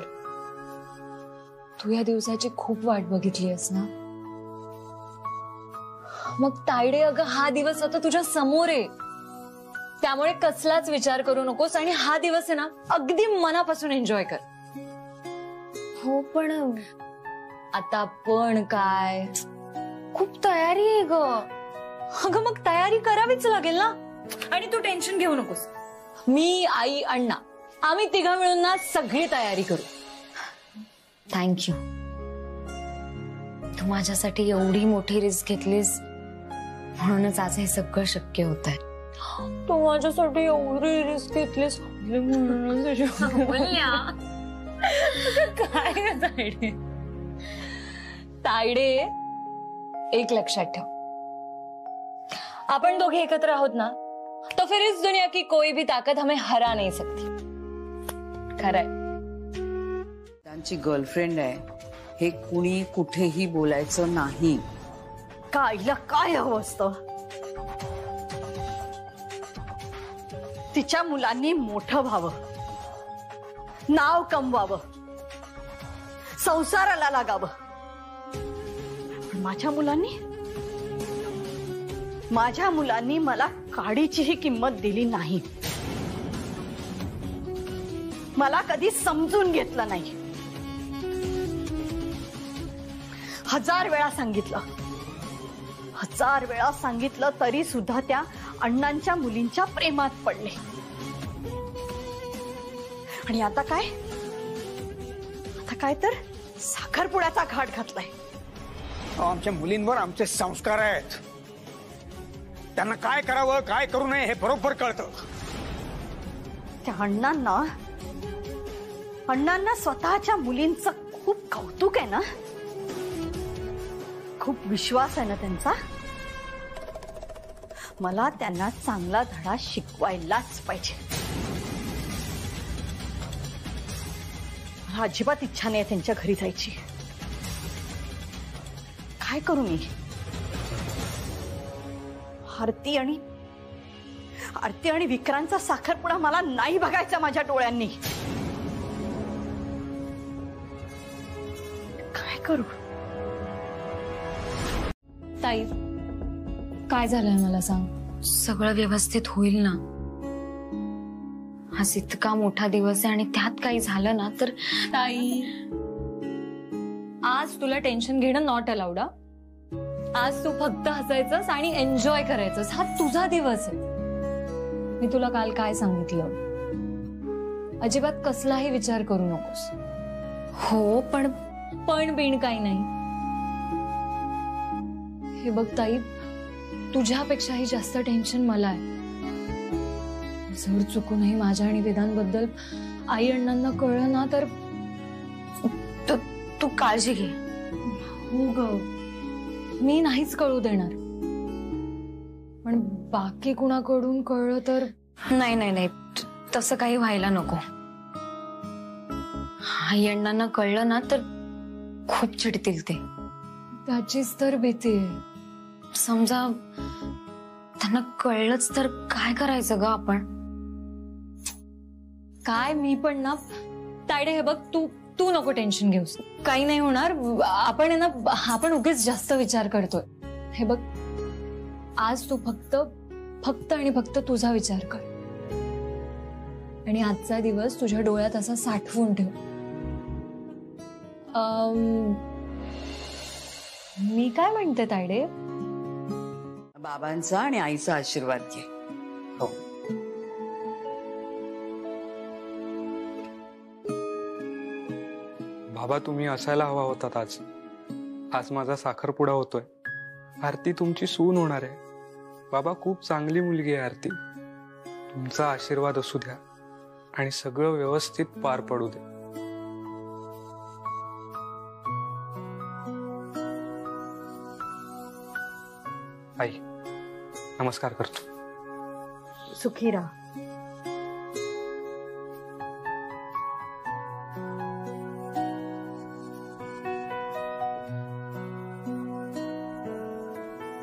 तू या दिवसाची खूप वाट बघितली आहेस ना? मग तायडे अगं हा दिवस आता तुझ्या समोर आहे. त्यामुळे कसलाच विचार करू नकोस आणि हा दिवस आहे ना अगदी मनापासून एन्जॉय कर. हो पण आता पण काय, खूप तयारी आहे ग. अगं मग तयारी करावीच लागेल ना. आणि तू टेन्शन घेऊ नकोस. मी, आई, अण्णा आम्ही तिघं मिळून ना सगळी तयारी करू. थँक्यू. तू माझ्यासाठी एवढी मोठी रिस्क घेतलीस म्हणूनच आज हे सगळं शक्य होत आहे. तू माझ्यासाठी एवढी रिस्क घेतलीस काय तायडे? तायडे एक लक्षात ठेव, आपण दोघे एकत्र आहोत ना, तो फिर इस दुनिया की कोई भी ताकत हमें हरा नहीं सकती. खरंय. त्यांची गर्लफ्रेंड आहे हे कुणी कुठेही बोलायचं नाही. कायला काय हवं असतं? तिच्या मुलांनी मोठं व्हावं नाव कमवावं, संसाराला लागावं. पण माझ्या मुलांनी मला काडीचीही किंमत दिली नाही. मला कधी समजून घेतलं नाही. 1000 वेळा सांगितलं तरी सुद्धा त्या अण्णांच्या मुलींच्या प्रेमात पडले. आणि आता काय तर साखरपुड्याचा घाट घातलाय. आमच्या मुलींवर आमचे संस्कार आहेत. त्यांना काय करावं काय करू नये हे बरोबर कळतं. त्या अण्णांना स्वतःच्या मुलींचं खूप कौतुक आहे ना, खूप विश्वास आहे ना त्यांचा. मला त्यांना चांगला धडा शिकवायलाच पाहिजे. मला अजिबात इच्छा नाही त्यांच्या घरी जायची. काय करू मी? आरती आणि विक्रांतचा साखरपुडा मला नाही बघायचा माझ्या डोळ्यांनी. काय करू? ताई, काय झालंय मला सांग. सगळं व्यवस्थित होईल ना. आज इतका मोठा दिवस आहे आणि त्यात काही झालं ना तर. ताई, आज तुला टेन्शन घेणं नॉट अलाउड. आज तू फक्त हसायचंस आणि एन्जॉय करायचंस. हा तुझा दिवस आहे. मी तुला काल काय सांगितलं, अजिबात कसलाही विचार करू नकोस. हो, पण बिन काही नाही. हे बघ ताई, तुझ्यापेक्षाही जास्त टेन्शन मला आहे. जर चुकूनही माझ्या आणि वेदांबद्दल आई अण्णांना कळलं ना तर. तू काळजी घे. हो ग, मी नाहीच कळू देणार. पण बाकी कुणाकडून कळलं तर. नाही, तसं काही व्हायला नको. आई अण्णांना कळलं ना तर खूप चिडतील ते. त्याचीच तर भीती आहे. समजा त्यांना कळलंच तर काय करायचं ग आपण? काय मी पण ना तायडे, हे बघ, तू नको टेन्शन घेऊस. काही नाही होणार. आपण उगीच जास्त विचार करतोय. हे बघ, आज तू फक्त आणि फक्त तुझा विचार कर. आणि आजचा दिवस तुझ्या डोळ्यात असा साठवून ठेव. मी काय म्हणते तायडे, बाबांचा आणि आईचा आशीर्वाद घे. हो. बाबा, तुम्ही असायला हवा होतात आज. आज माझा साखरपुडा होतोय. आरती तुमची सून होणार आहे. बाबा, खूप चांगली मुलगी आहे आरती. तुमचा आशीर्वाद असू द्या आणि सगळं व्यवस्थित पार पडू दे. आई, नमस्कार करतो. सुखी राहा.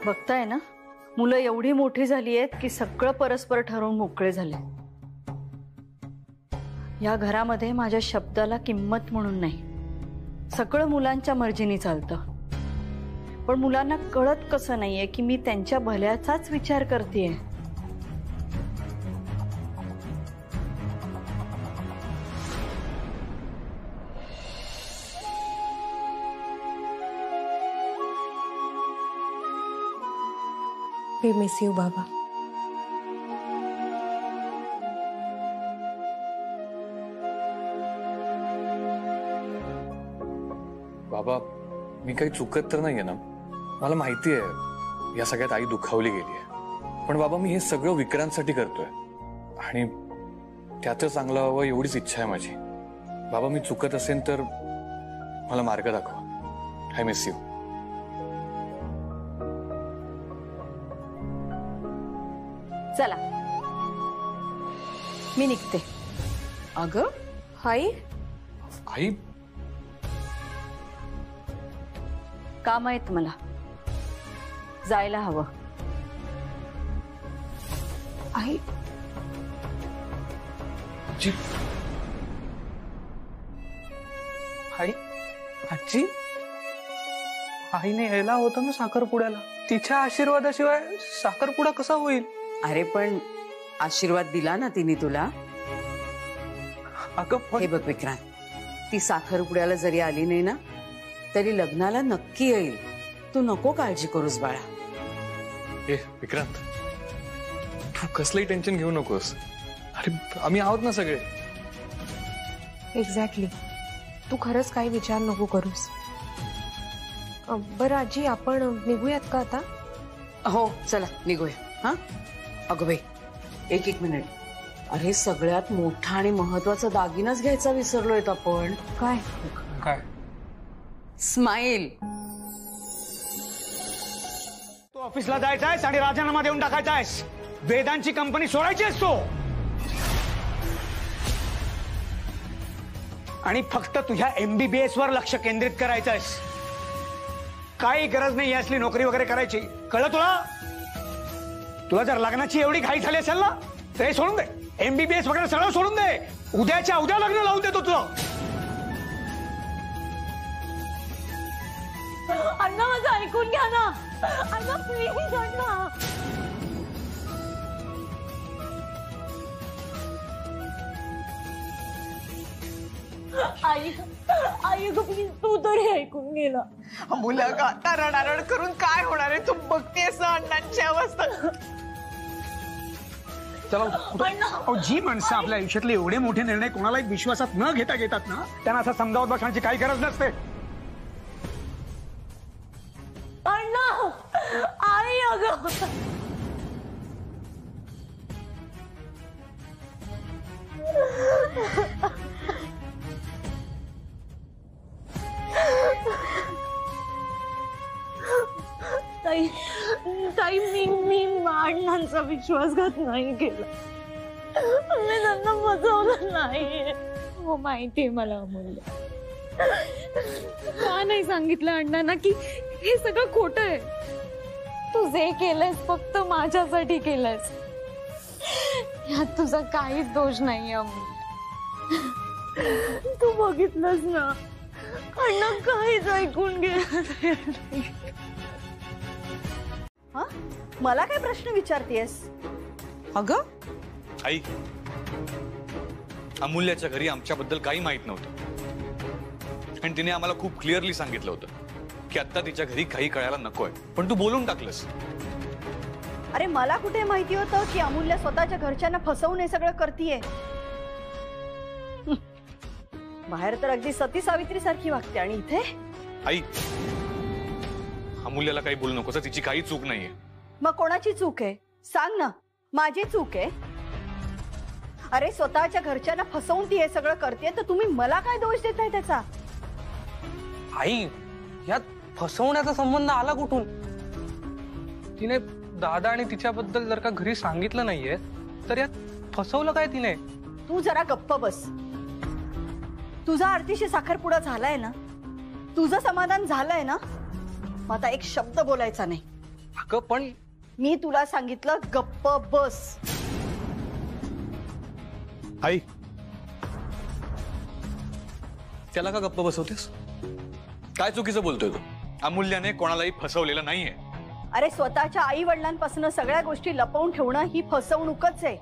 बघताय ना, मुलं एवढी मोठी झाली आहेत की सगळं परस्पर ठरवून मोकळे झाले. या घरामध्ये माझ्या शब्दाला किंमत म्हणून नाही, सगळं मुलांच्या मर्जीने चालतं. पण मुलांना कळत कसं नाहीये की मी त्यांच्या भल्याचाच विचार करतेय. We miss you, बाबा. बाबा, मी काही चुकत तर नाहीये ना? मला माहिती आहे या सगळ्यात आई दुखावली गेली आहे. पण बाबा, मी हे सगळं विक्रांतसाठी करतोय आणि त्याचं चांगलं व्हावं एवढीच इच्छा आहे माझी. बाबा, मी चुकत असेल तर मला मार्ग दाखवा. I miss you. चला, मी निघते. अगं आई, आई, काम आहेत मला, जायला हवं. आई, आजी, आईने यायला होतं ना साखरपुड्याला, तिच्या आशीर्वादाशिवाय साखरपुडा कसा होईल? अरे पण आशीर्वाद दिला ना तिने तुला. हे बघ विक्रांत, ती साखरपुड्याला जरी आली नाही ना तरी लग्नाला नक्की येईल. तू नको काळजी करूस बाळा. ए विक्रांत, तू कसलंही टेन्शन घेऊ नकोस. अरे आम्ही आहोत ना सगळे. एक्झॅक्टली. तू खरंच काही विचार नको करूस. बरं आजी, आपण निघूयात का आता? हो चला निघूया. हा अगं बाई, एक मिनिट. अरे सगळ्यात मोठा आणि महत्वाचा दागिनाच घ्यायचा विसरलोय आपण. काय? काय? स्माईल. तू ऑफिसला जायचा आहेस आणि राजीनामा देऊन टाकायचा आहेस. वेदांची कंपनी सोडायची असतो आणि फक्त तुझ्या MBBS वर लक्ष केंद्रित करायचं आहेस. काही गरज नाही असली नोकरी वगैरे करायची, कळलं तुला? तुला जर लग्नाची एवढी घाई झाली असेल ना तर हे सोडून दे. MBBS वगैरे सगळं सोडून दे. उद्याच्या उद्या लग्न लावून देतो तुला. अण्णा माझं ऐकून घ्या ना. अण्णा please Anna. I I please तू तरी ऐकून घे ना. मुलं आता रडारड करून काय होणार आहे? तू बघतेस ना अण्णांची अवस्था. चला, जी माणसं आपल्या आयुष्यातले एवढे मोठे निर्णय कोणालाही विश्वासात न घेता घेतात ना, त्यांना असं समजावत बसण्याची काही गरज नसते. अण्णा आई अगं ताई ताई मी अण्णांचा विश्वासघात नाही केला. मी त्यांना फसवलं नाही. हो माहितीये मला अमूल्य. का नाही सांगितलं अण्णांना की हे सगळं खोटं आहे? तू जे केलंयस फक्त माझ्यासाठी केलंयस. यात तुझा काहीच दोष नाहीये अमूल्य. तू बघितलंस ना, अण्णा काहीच ऐकून घे. मला काय प्रश्न विचारतेस? अगं आई, अमूल्याच्या घरी आमच्याबद्दल काही माहित नव्हतं आणि तिने आम्हाला खूप क्लिअरली सांगितलं होतं की आता तिच्या घरी काही कळायला नकोय, पण तू बोलून टाकलंस. अरे मला कुठे माहिती होतं की अमूल्य स्वतःच्या घरच्यांना फसवून हे सगळं करतीये. बाहेर तर अगदी सती सावित्री सारखी वागते आणि इथे. आई, अमूल्याला काही बोलू नकोस, तिची काही चूक नाहीये. मग कोणाची चूक आहे सांग ना? माझी चूक आहे? अरे स्वतःच्या घरच्यांना फसवून ती हे सगळं करते तर तुम्ही मला काय दोष देताय त्याचा? आई, यात फसवण्याचा संबंध आला कुठून? तिने दादा आणि तिच्याबद्दल जर का घरी सांगितलं नाहीये तर यात फसवलं काय तिने? तू जरा गप्प बस. तुझा आरतीशी साखरपुडा झालाय ना, तुझं समाधान झालंय ना, मग आता एक शब्द बोलायचा नाही. अगं पण मी तुला सांगितलं गप्प बस. आई, त्याला का गप्प बसवतेस? काय चुकीचं बोलतोय तू? अमूल्याने कोणालाही फसवलेलं नाहीये. अरे स्वतःच्या आई वडिलांपासून सगळ्या गोष्टी लपवून ठेवणं ही फसवणूकच आहे.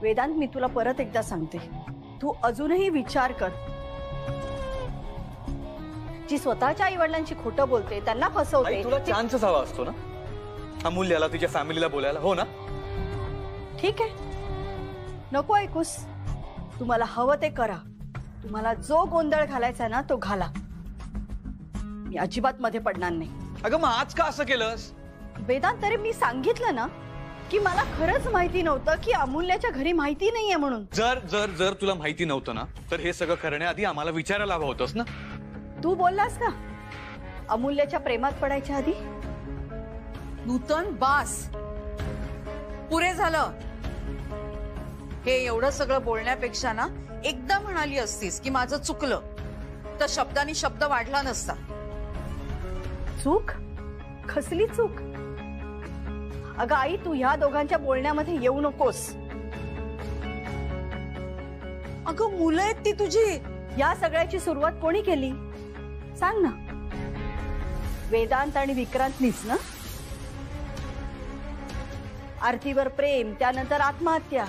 वेदांत, मी तुला परत एकदा सांगते, तू अजूनही विचार कर. जी स्वतःच्या आई वडिलांची खोटं बोलते, त्यांना फसवते. तुला चान्सच हवा असतो ना अमूल्याला तिच्या फॅमिलीला बोलायला, हो ना? ठीक आहे, नको ऐकूस. तुम्हाला हवं ते करा. तुम्हाला जो गोंधळ घालायचा ना तो घाला. मी अजिबात मध्ये पडणार नाही. अगं मग आज का असं केलंस? वेदांत, तरी मी सांगितलं ना की मला खरंच माहिती नव्हतं की अमूल्याच्या घरी माहिती नाहीये म्हणून. जर जर जर तुला माहिती नव्हतं ना तर हे सगळं करण्याआधी आम्हाला विचारायला हवं होतंस ना. तू बोललास का अमूल्याच्या प्रेमात पडायच्या आधी? नूतन, बास, पुरे झालं. हे एवढं सगळं बोलण्यापेक्षा ना एकदा म्हणाली असतीस की माझं चुकलं तर शब्दानी शब्द वाढला नसता. चूक? कसली चूक? अगं आई, तू ह्या दोघांच्या बोलण्यामध्ये येऊ नकोस. अगं मुलं आहेत ती तुझी, या सगळ्याची सुरुवात कोणी केली सांग ना? वेदांत आणि विक्रांतनीच ना? आरतीवर प्रेम, त्यानंतर आत्महत्या,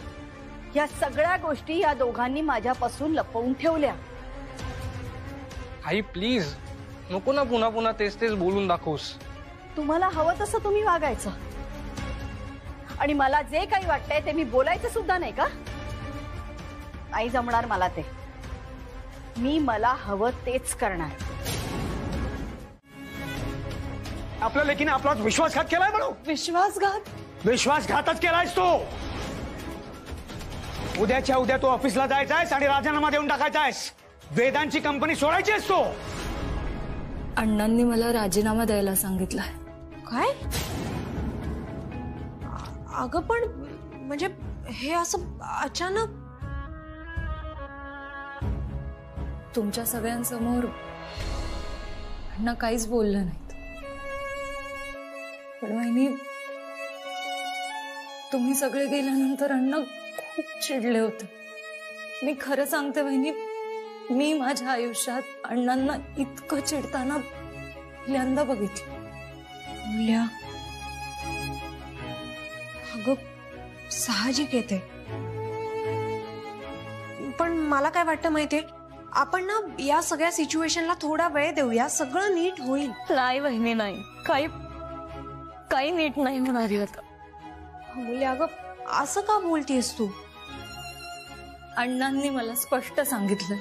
या सगळ्या गोष्टी या दोघांनी माझ्यापासून लपवून ठेवल्या. आई प्लीज नको ना पुन्हा पुन्हा तेच तेच बोलून दाखवूस. तुम्हाला हवं तसं तुम्ही वागायचं आणि मला जे काही वाटतंय ते मी बोलायचं सुद्धा नाही का? नाही जमणार मला ते. मी मला हवं तेच करणार. आपल्या लेकीने आपला विश्वासघात केलाय म्हणून. विश्वासघात? विश्वासघातच केलायस तो. उद्याच्या उद्या तो ऑफिसला जायचायस आणि राजीनामा देऊन टाकायचायस. वेदांची कंपनी सोडायची असतो. अण्णांनी मला राजीनामा द्यायला सांगितलाय. काय? अगं पण म्हणजे हे असं अचानक? तुमच्या सगळ्यांसमोर अण्णा काहीच बोललं नाहीत. पण वहिनी, तुम्ही सगळे गेल्यानंतर अण्णा खूप चिडले होते. मी खरं सांगते वहिनी, मी माझ्या आयुष्यात अण्णांना इतकं चिडताना पहिल्यांदा बघितलं. मूल्या, अगं साहजिक येते. पण मला काय वाटतं माहितीये, आपण ना या सगळ्या सिच्युएशनला थोडा वेळ देऊया, सगळं नीट होईल. नाही वहिनी, नाही, काही नीट नाही होणार आता. मूल्या, अगं असं का बोलतेस तू? अण्णांनी मला स्पष्ट सांगितलं,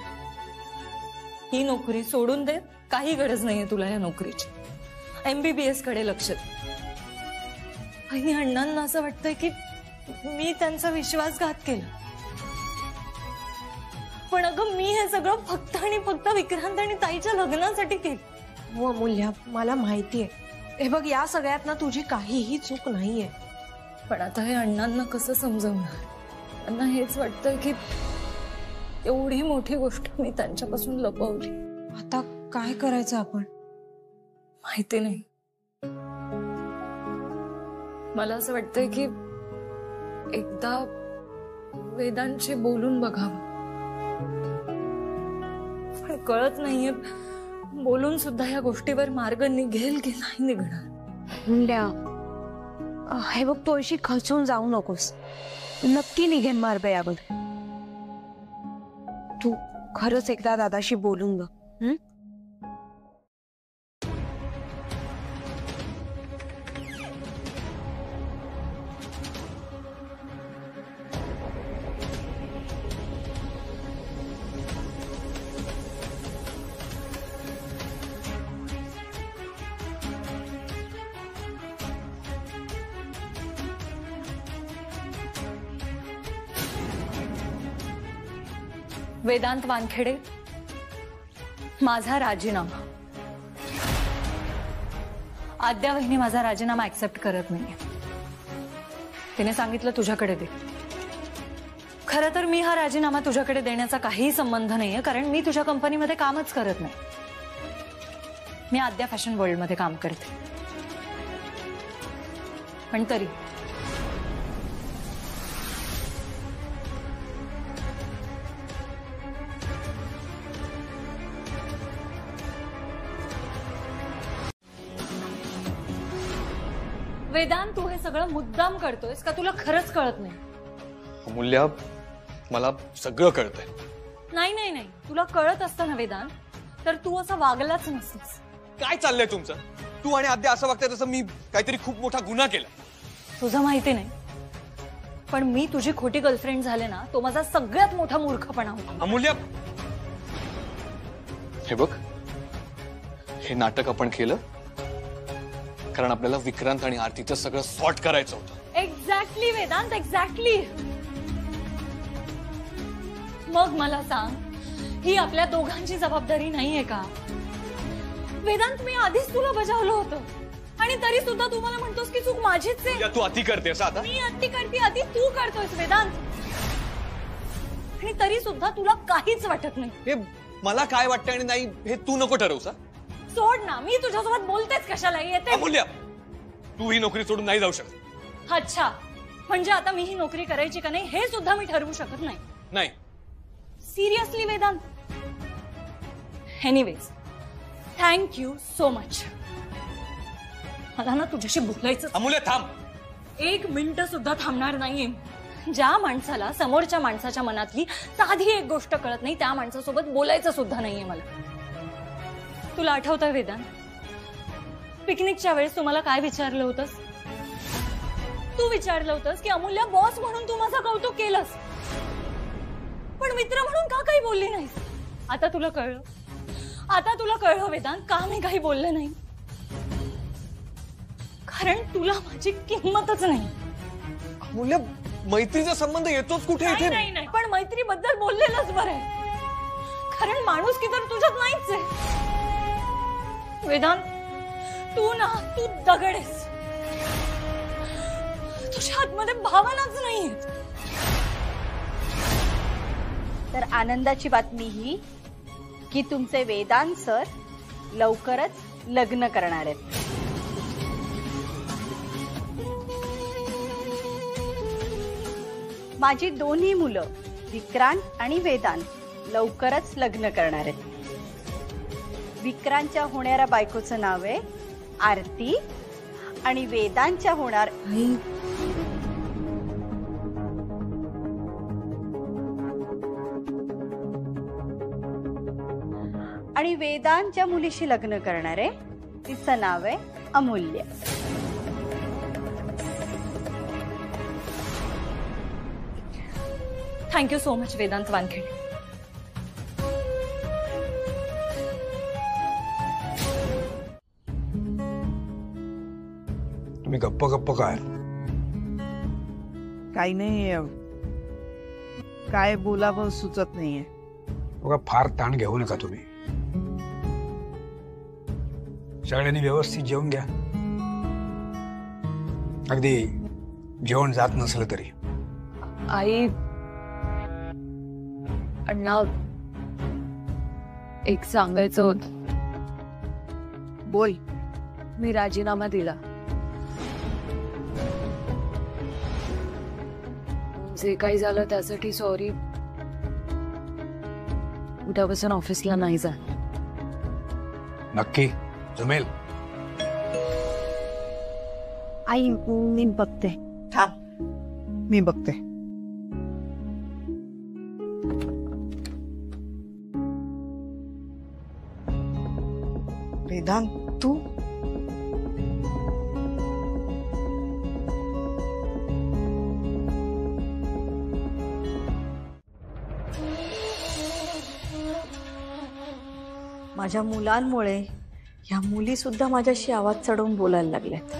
ही नोकरी सोडून दे, काही गरज नाहीये तुला या नोकरीची. MBBS कडे लक्ष दे. आणि अण्णांना असं वाटतंय की मी त्यांचा विश्वासघात केला. पण अगं मी हे सगळं फक्त आणि फक्त विक्रांत आणि ताईच्या लग्नासाठी केलं. हो मूल्या, मला माहितीये. हे बघ, या सगळ्यात ना तुझी काहीही चूक नाहीये. पण आता हे अण्णांना कसं समजवणार? त्यांना हेच वाटतंय की एवढी मोठी गोष्ट मी त्यांच्यापासून लपवली. आता काय करायचं आपण? माहिती नाही. मला असं वाटतंय की एकदा वेदांशी बोलून बघावं. पण कळत नाहीये, बोलून सुद्धा या गोष्टीवर मार्ग निघेल की नाही निघणार. मूल्या, हे बघ, तू अशी खचून जाऊ नकोस. नक्की निघेन मार्ग यावर. तू खरंच एकदा दादाशी बोलून बघ. वेदांत वानखेडे, माझा राजीनामा. आद्या वहिनी माझा राजीनामा ऍक्सेप्ट करत नाहीये. तिने सांगितलं तुझ्याकडे दे. खरं तर मी हा राजीनामा तुझ्याकडे देण्याचा काहीही संबंध नाहीये, कारण मी तुझ्या कंपनीमध्ये कामच करत नाही. मी आद्या फॅशन वर्ल्ड मध्ये काम करते. पण तरी वेदांत, तू हे सगळं मुद्दाम करतोयस का तुला खरंच कळत नाही? अमूल्या, मला सगळं कळतंय. नाही नाही नाही, तुला कळत असतं ना वेदांत, तर तू असं वागलाच नसतोस. काय चाललंय तुमचं? तू आणि आद्या असं वागताय तसं मी काहीतरी खूप मोठा गुन्हा केला. तुझं माहिती नाही, पण मी तुझी खोटी गर्लफ्रेंड झाले ना, तो माझा सगळ्यात मोठा मूर्खपणा होता. अमूल्या, हे बघ, हे नाटक आपण केलं कारण आपल्याला विक्रांत आणि आरतीचं सगळं सॉर्ट करायचं होतं. Exactly Vedant, exactly. मग मला सांग, ही आपल्या दोघांची जबाबदारी नाहीये का? वेदांत, मी आधीच तुला बजावलं होतं आणि तरी सुद्धा तू मला म्हणतोस की चूक माझीच आहे. तू अति करतेस आता? मी अति करते, अति तू करतोयस वेदांत. आणि तरी सुद्धा तुला काहीच वाटत नाही. हे मला काय वाटतं आणि नाही हे तू नको ठरवसा. सोड ना, मी तुझ्यासोबत बोलतेच कशाला येते. अमूल्या, तू ही नोकरी सोडून नाही जाऊ शकत. अच्छा, म्हणजे आता मी ही नोकरी करायची का नाही हे सुद्धा मी ठरवू शकत नाही? नाही. Seriously Vedant, anyways thank you so much. मला ना तुझ्याशी बोलायचं. अमूल्य थांब. 1 मिनिट सुद्धा थांबणार नाहीये. ज्या माणसाला समोरच्या माणसाच्या मनातली साधी एक गोष्ट कळत नाही त्या माणसासोबत बोलायचं सुद्धा नाहीये मला. तुला आठवतंय वेदांत, पिकनिकच्या वेळेस तुम्हाला काय विचारलं होतंस? तू विचारलं होतंस की अमूल्य बॉस म्हणून तू माझं कौतुक केलंस, पण मित्र म्हणून का काही बोलली नाहीस? आता तुला कळलं? आता तुला कळलं वेदांत का मी काही बोलले नाही? कारण तुला माझी किंमतच नाही. अमूल्य मैत्रीचा संबंध येतोच कुठे इथे? नाही, पण मैत्रीबद्दल बोललेलंच बरं आहे. कारण माणूस की तर तुझ्यात नाहीच आहे. वेदांत तू दगड आहेस. तुझ्या आतमध्ये भावनाच नाहीयेत. तर आनंदाची बातमी ही की तुमचे वेदांत सर लवकरच लग्न करणार आहेत. माझी दोन्ही मुलं विक्रांत आणि वेदांत लवकरच लग्न करणार आहेत. विक्रांतच्या होणाऱ्या बायकोचं नाव आहे आरती आणि वेदांतच्या होणार आणि वेदांतच्या मुलीशी लग्न करणार आहे तिचं नाव आहे Amulya. Thank you so much Vedant Wankhede. तुम्ही गप्प गप्प काय? काही नाही, काय बोलावं सुचत नाहीये. बघा फार ताण घेऊ नका तुम्ही. सगळ्यांनी व्यवस्थित जेवून घ्या. अगदी जेवण जात नसलं तरी. आई अण्णा एक सांगायचं होत. बोल. मी राजीनामा दिला. जे काही झालं त्यासाठी सॉरी. उद्यापासून ऑफिसला नाही जा. नक्की जमेल? आई मी बघते. थांब, मी बघते. वेदांत तू माझ्या मुलांमुळे ह्या मुली सुद्धा माझ्याशी आवाज चढवून बोलायला लागल्यात.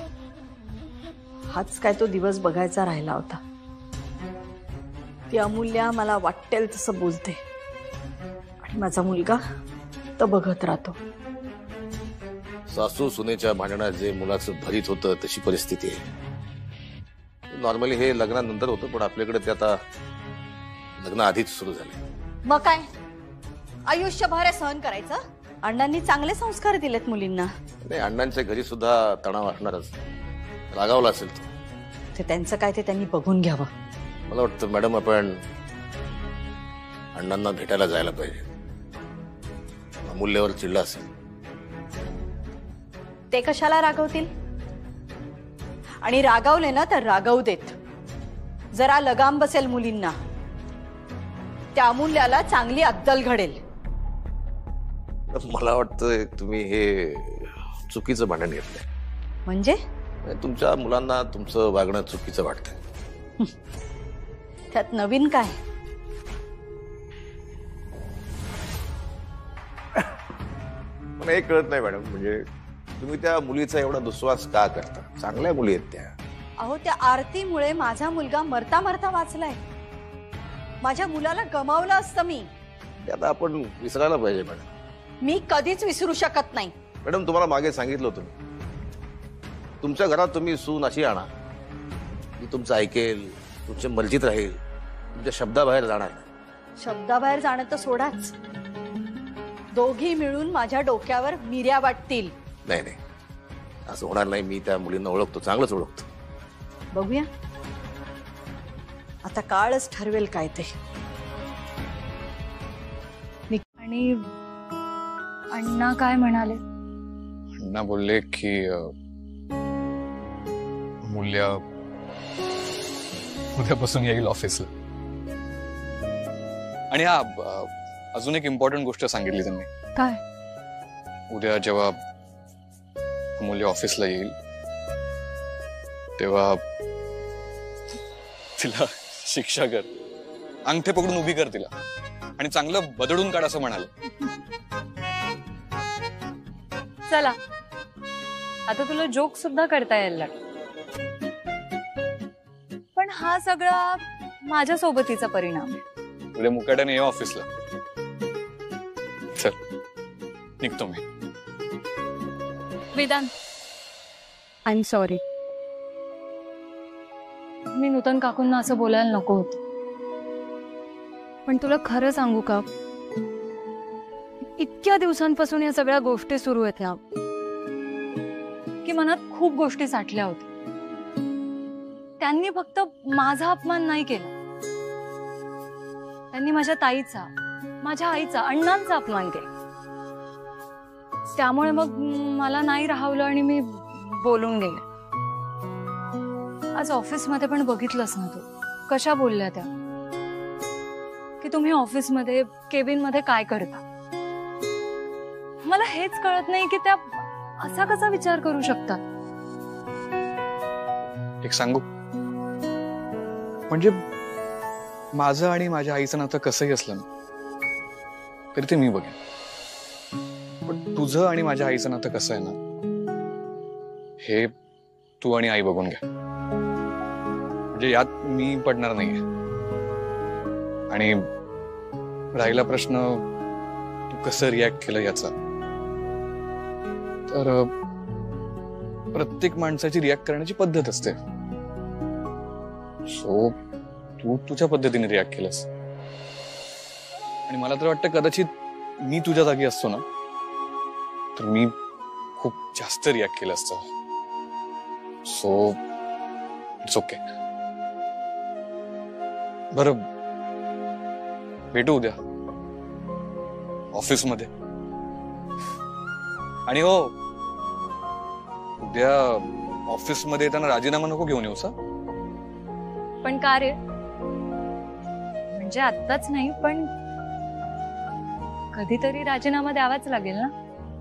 हाच काय तो दिवस बघायचा राहिला होता. ती अमूल्या मला वाटेल तसं बोलते आणि माझा मुलगा तर बघत राहतो. सासू सुनेच्या भांडणात जे मुलाचं भरीत होतं तशी परिस्थिती आहे. नॉर्मली हे लग्नानंतर होतं, पण आपल्याकडे ते आता लग्न आधीच सुरू झाले. मग काय आयुष्यभर सहन करायचं? अण्णांनी चांगले संस्कार दिलेत मुलींना. नाही, अण्णांच्या घरी सुद्धा तणाव असणारच. रागावला असेल ते त्यांचं काय ते त्यांनी बघून घ्यावं. मला वाटतं मॅडम आपण अण्णांना भेटायला जायला पाहिजे. अमूल्यावर चिडला असेल. ते कशाला रागवतील? आणि रागावले ना तर रागवू देत. जरा लगाम बसेल मुलींना. त्या अमूल्याला चांगली अद्दल घडेल. मला वाटतं तुम्ही हे चुकीचं भांडण घेतलंय. म्हणजे तुमच्या मुलांना तुमचं वागणं चुकीचं वाटतंय. त्यात नवीन काय? मला हे कळत नाही मॅडम, म्हणजे तुम्ही त्या मुलीचा एवढा दुस्वास का करता? चांगल्या मुली आहेत त्या. अहो त्या आरतीमुळे माझा मुलगा मरता मरता वाचलाय. माझ्या मुलाला गमावलं असतं मी. आता आपण विसरायला पाहिजे मॅडम. मी कधीच विसरू शकत नाही. मॅडम तुम्हाला मागे सांगितलं होतं, तुमच्या घरात तुम्ही सून अशी आणा की तुमचं ऐकेल, तुमच्या मर्जीत राहील, तुमच्या शब्दाबाहेर जाणार नाही. शब्दाबाहेर जाणं तर सोडाच, दोघी मिळून माझ्या डोक्यावर मिऱ्या वाटतील. नाही नाही, असं होणार नाही. मी त्या मुलींना ओळखतो, चांगलंच ओळखतो. बघूया आता, काळच ठरवेल काय ते. आणि अण्णा काय म्हणाले? अण्णा बोलले की मूल्य उद्यापासून येईल ऑफिसला. आणि हा अजून एक इम्पॉर्टंट गोष्ट सांगितली त्यांनी. काय? उद्या जेव्हा मूल्य ऑफिसला येईल तेव्हा तिला शिक्षा कर, अंगठे पकडून उभी कर तिला आणि चांगलं बदडून काढ असं म्हणाल. चला आता तुला जोक सुद्धा करता यायला लागला. पण हा सगळा माझ्या सोबतीचा परिणाम आहे. उद्या मुकाट्याने ये ऑफिसला. चल निघतो मी. Vedant, I am sorry. मी नूतन काकूंना असं बोलायला नको होतं. पण तुला खरं सांगू का, इतक्या दिवसांपासून या सगळ्या गोष्टी सुरू आहेत ह्या, की मनात खूप गोष्टी साठल्या होत्या. त्यांनी फक्त माझा अपमान नाही केला, त्यांनी माझ्या ताईचा, माझ्या आईचा, अण्णांचा अपमान केला. त्यामुळे मग मला नाही राहावलं आणि मी बोलून गेले. आज ऑफिसमध्ये पण बघितलंस ना तू, कशा बोलल्या त्या, की तुम्ही ऑफिसमध्ये केबिनमध्ये काय करता. मला हेच कळत नाही की त्या असा कसा विचार करू शकतात. एक सांगू, म्हणजे माझं आणि माझ्या आईचं नातं कसंही असलं ना तरी ते मी बघेन. पण तुझं आणि माझ्या आईचं नातं कसं आहे ना हे तू आणि आई बघून घ्या. म्हणजे यात मी पडणार नाहीये. आणि राहिला प्रश्न तू कसं रिॲक्ट केलं याचा, तर प्रत्येक माणसाची रिॲक्ट करण्याची पद्धत असते. सो तू तुझ्या पद्धतीने रिॲक्ट केलंस. आणि मला तर वाटतं कदाचित मी तुझ्या जागी असतो ना तर मी खूप जास्त रिॲक्ट केलं असतं. So it's okay. बरं, भेटू उद्या ऑफिसमध्ये. आणि हो, उद्या ऑफिसमध्ये येताना राजीनामा नको घेऊन येऊस. पण का रे? म्हणजे आत्ताच नाही, पण कधीतरी राजीनामा द्यावाच लागेल ना.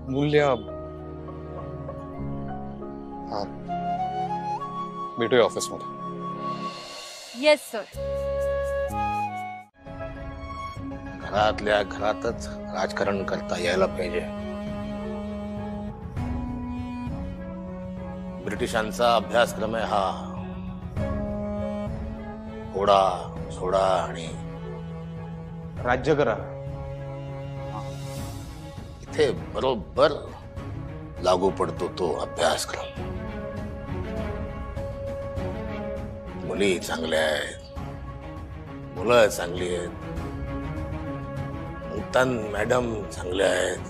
मूल्य, हा, भेटूया ऑफिसमध्ये. Yes sir. घरातल्या घरातच राजकारण करता यायला पाहिजे. ब्रिटिशांचा अभ्यासक्रम आहे हा. फोडा, सोडा आणि राज्य करा. इथे बरोबर लागू पडतो तो अभ्यासक्रम. मुली चांगल्या आहेत, मुलं चांगली आहेत, नूतन मॅडम चांगल्या आहेत,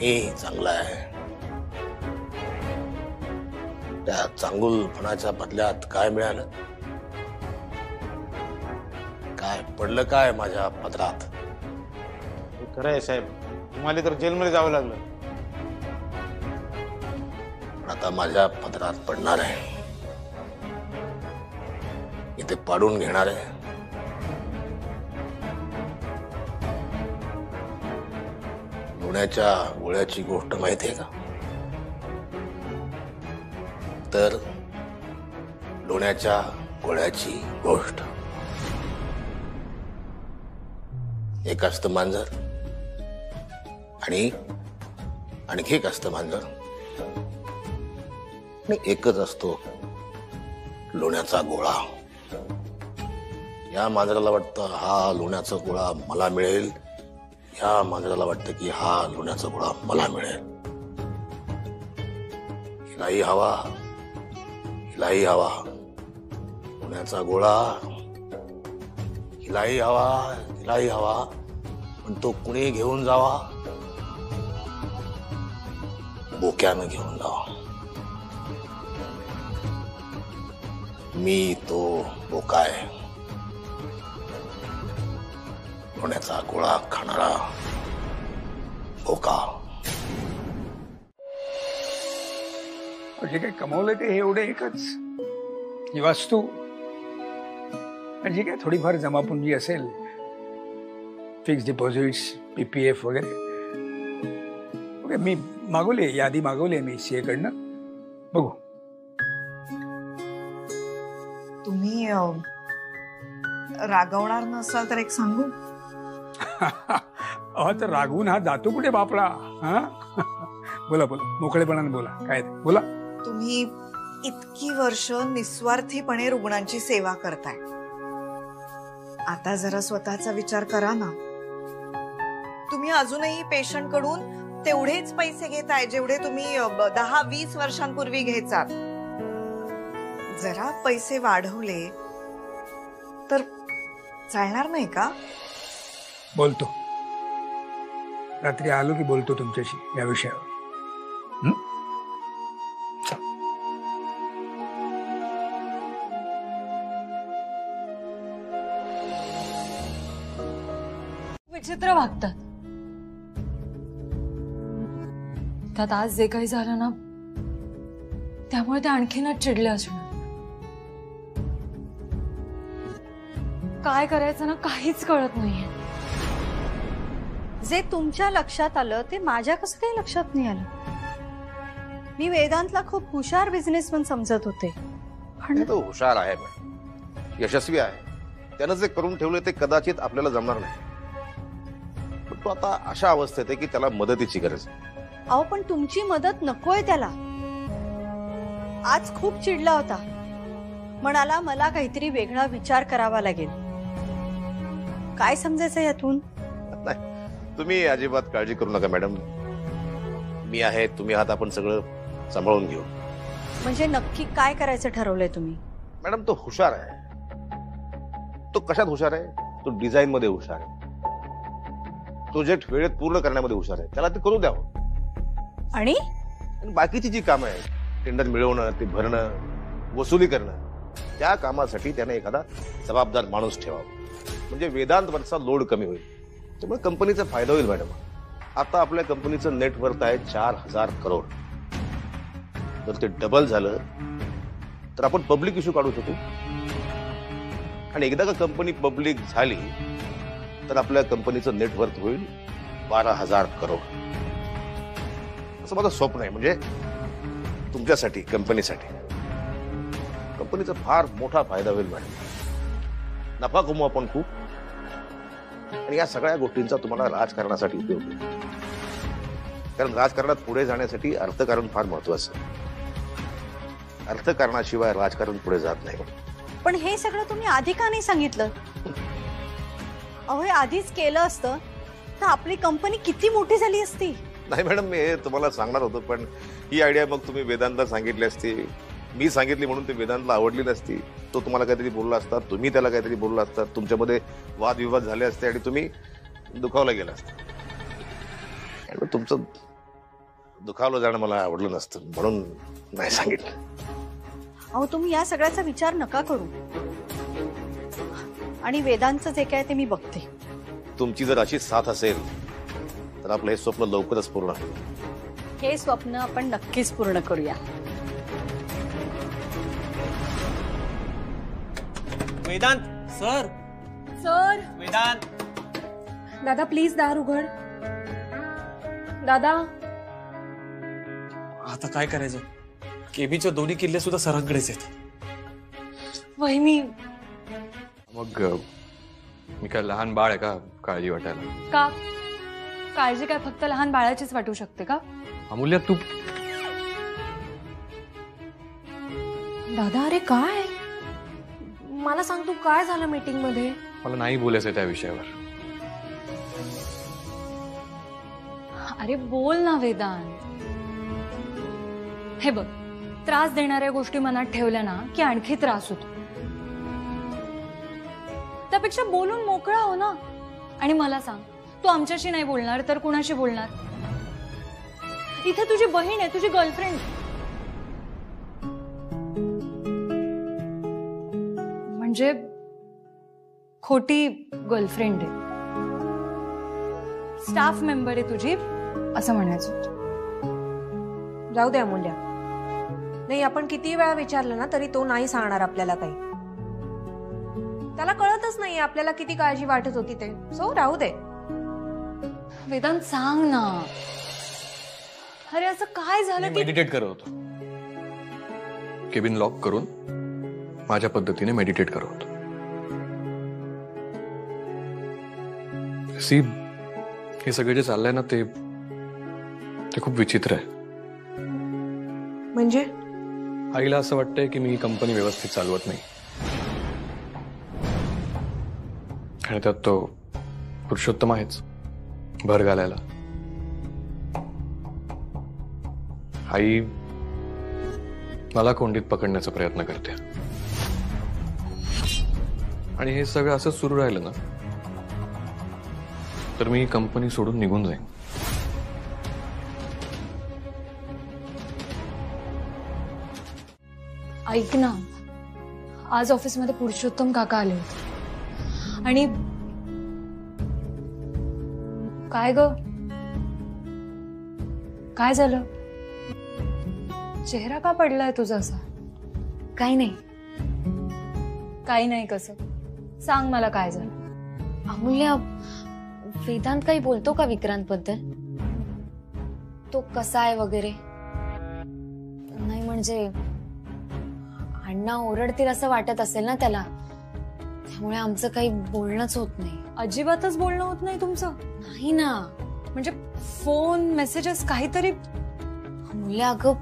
हे चांगलं आहे. त्या चांगुलपणाच्या बदल्यात काय मिळालं? काय पडलं काय माझ्या पदरात? खरं आहे साहेब, तुम्हाला तर जेलमध्ये जावं लागलं. पण आता माझ्या पदरात पडणार आहे, इथे पाडून घेणार आहे. लोण्याच्या गोळ्याची गोष्ट माहिती आहे का? तर लोण्याच्या गोळ्याची गोष्ट. एक असतं मांजर आणि आणखी एक असतं मांजर आणि एकच असतो लोण्याचा गोळा. या मांजराला वाटतं हा लोण्याचा गोळा मला मिळेल, या मांजराला वाटतं की हा लोण्याचा गोळा मला मिळेल. हिलाही हवा, हिलाही हवा लोण्याचा गोळा, हिलाही हवा, हिलाही हवा. पण तो कुणी घेऊन जावा? बोक्यानं घेऊन जावा. मी तो बोका आहे. सोन्याचा गोळा खाणारा बोका. जे काही कमवलंय ते हे एवढे एकच, ही वास्तू आणि जी काय थोडीफार जमापुंजी असेल, फिक्स डिपॉझिट्स, PPF वगैरे. ओके, मी मागवले, यादी मागवली मी CA कडनं. बघू. तुम्ही रागवणार नसाल तर एक सांगू? तर रागवून हा जातो कुठे बापडा? हा बोला बोला, मोकळेपणाने बोला, काय ते बोला. तुम्ही इतकी वर्ष निस्वार्थीपणे रुग्णांची सेवा करताय, आता जरा स्वतःचा विचार करा ना. तुम्ही अजूनही पेशंट कडून तेवढेच पैसे घेताय जेवढे तुम्ही 10-20 वर्षांपूर्वी घ्यायचात. जरा पैसे वाढवले तर चालणार नाही का? बोलतो, रात्री आलो की बोलतो तुमच्याशी या विषयावर. विचित्र वागतात. त्यात आज जे काही झालं ना, त्यामुळे ते आणखीनच चिडले असणार. काय करायचं ना काहीच कळत नाहीये. जे तुमच्या लक्षात आलं ते माझ्या कसं काही लक्षात नाही आलं? मी वेदांतला खूप हुशार बिझनेसमन समजत होते. तो हुशार आहे, यशस्वी आहे. त्यानं जे करून ठेवले ते कदाचित आपल्याला जमणार नाही. पण तो आता अशा अवस्थेत आहे की त्याला मदतीची गरज आहे. अहो पण तुमची मदत नकोय त्याला. आज खूप चिडला होता, म्हणाला मला काहीतरी वेगळा विचार करावा लागेल. काय समजायचं यातून? नाही, तुम्ही अजिबात काळजी करू नका मॅडम. मी आहे, तुम्ही आहात, आपण सगळं सांभाळून घेऊ. म्हणजे नक्की काय करायचं ठरवलंय तुम्ही? मॅडम तो हुशार आहे. तो कशात हुशार आहे? तो डिझाईन मध्ये हुशार आहे. प्रोजेक्ट वेळेत पूर्ण करण्यामध्ये हुशार आहे. त्याला ते करू द्यावं. आणि बाकीची जी कामं आहेत, टेंडर मिळवणं, ते भरणं, वसुली करणं, त्या कामासाठी त्याने एखादा जबाबदार माणूस ठेवावा. म्हणजे वेदांतवरचा लोड कमी होईल. त्यामुळे कंपनीचा फायदा होईल मॅडम. आता आपल्या कंपनीचं नेटवर्थ आहे 4,000 करोड. जर ते डबल झालं तर आपण पब्लिक इश्यू काढू शकू. आणि एकदा का कंपनी पब्लिक झाली तर आपल्या कंपनीचं नेटवर्थ होईल 12,000 करोड. असं माझं स्वप्न आहे. म्हणजे तुमच्यासाठी, कंपनीसाठी. कंपनीचा फार मोठा फायदा होईल मॅडम. नफा कमवू आपण खूप. आणि या सगळ्या गोष्टींचा तुम्हाला राजकारणासाठी उपयोग होईल. कारण राजकारणात पुढे जाण्यासाठी अर्थकारण फार महत्वाचं आहे. अर्थकारणाशिवाय राजकारण पुढे जात नाही. पण हे सगळं तुम्ही आधी का नाही सांगितलं? अहो हे आधीच केलं असतं तर आपली कंपनी किती मोठी झाली असती. नाही मॅडम, मी हे तुम्हाला सांगणार होतो, पण ही आयडिया मग तुम्ही वेदांतला सांगितली असती. मी सांगितली म्हणून ते वेदांतला आवडली नसती. तो तुम्हाला काहीतरी बोलला असता, तुम्ही त्याला काहीतरी बोलला असता, तुमच्यामध्ये वादविवाद झाले असते आणि तुम्ही दुखावला गेला असता. तुमचं दुखावलं जाणं मला आवडलं नसतं, म्हणून नाही सांगितलं. अहो तुम्ही या सगळ्याचा विचार नका करू. आणि वेदांचं जे काय ते मी बघते. तुमची जर अशी साथ असेल तर आपलं हे स्वप्न लवकरच पूर्ण होईल. हे स्वप्न आपण नक्कीच पूर्ण करूया. वेदांत सर. सर. वेदांत. दादा प्लीज दार उघड. दादा. आता काय करायचं? केबीचे दोन्ही किल्ले सुद्धा सरांकडेच आहेत. वहिनी. मग मी काय लहान बाळ आहे का काळजी वाटायला? का काळजी काय फक्त लहान बाळाचीच वाटू शकते का? अमूल्य तू. दादा अरे काय? मला सांग तू काय झालं मीटिंग मध्ये? मला नाही बोलायचं त्या विषयावर. अरे बोल ना वेदांत. हे बघ, त्रास देणाऱ्या गोष्टी मनात ठेवल्या ना की आणखी त्रास होतो. त्यापेक्षा बोलून मोकळा हो ना. आणि मला सांग, तू आमच्याशी नाही बोलणार तर कुणाशी बोलणार? इथे तुझी बहीण आहे, तुझी गर्लफ्रेंड. म्हणजे खोटी गर्लफ्रेंड आहे. स्टाफ मेंबर आहे तुझी असं म्हणायचं. जाऊ दे अमूल्या, नाही आपण किती वेळा विचारलं ना तरी तो नाही सांगणार आपल्याला काही. त्याला कळतच नाही आपल्याला किती काळजी वाटत होती ते. सो राहू दे. वेदांत सांग ना. अरे असं काय झालं की मेडिटेट करत होतो. केबिन लॉक करून माझ्या पद्धतीने मेडिटेट करत होतो. सी, हे सगळे जे चाललंय ना ते खूप विचित्र आहे. म्हणजे आईला असं वाटतंय की मी ही कंपनी व्यवस्थित चालवत नाही, आणि त्यात तो पुरुषोत्तम आहेच भर घालायला. आई मला कोंडीत पकडण्याचा प्रयत्न करते, आणि हे सगळं असं सुरू राहिलं ना तर मी कंपनी सोडून निघून जाईन. ऐक ना, आज ऑफिसमध्ये पुरुषोत्तम काका आले होते आणि काय ग, काय झालं? चेहरा का पडलाय तुझा असा? काही नाही. काही नाही कसं? सांग मला काय झालं. अमूल्या, वेदांत काही बोलतो का विक्रांत बद्दल? तो कसा आहे वगैरे? नाही म्हणजे अण्णा ओरडतील असं वाटत असेल ना त्याला, त्यामुळे आमचं काही बोलणंच होत नाही. अजिबातच बोलणं होत नाही तुमचं? नाही ना. म्हणजे फोन मेसेजेस काहीतरी? अमूल्या अगं,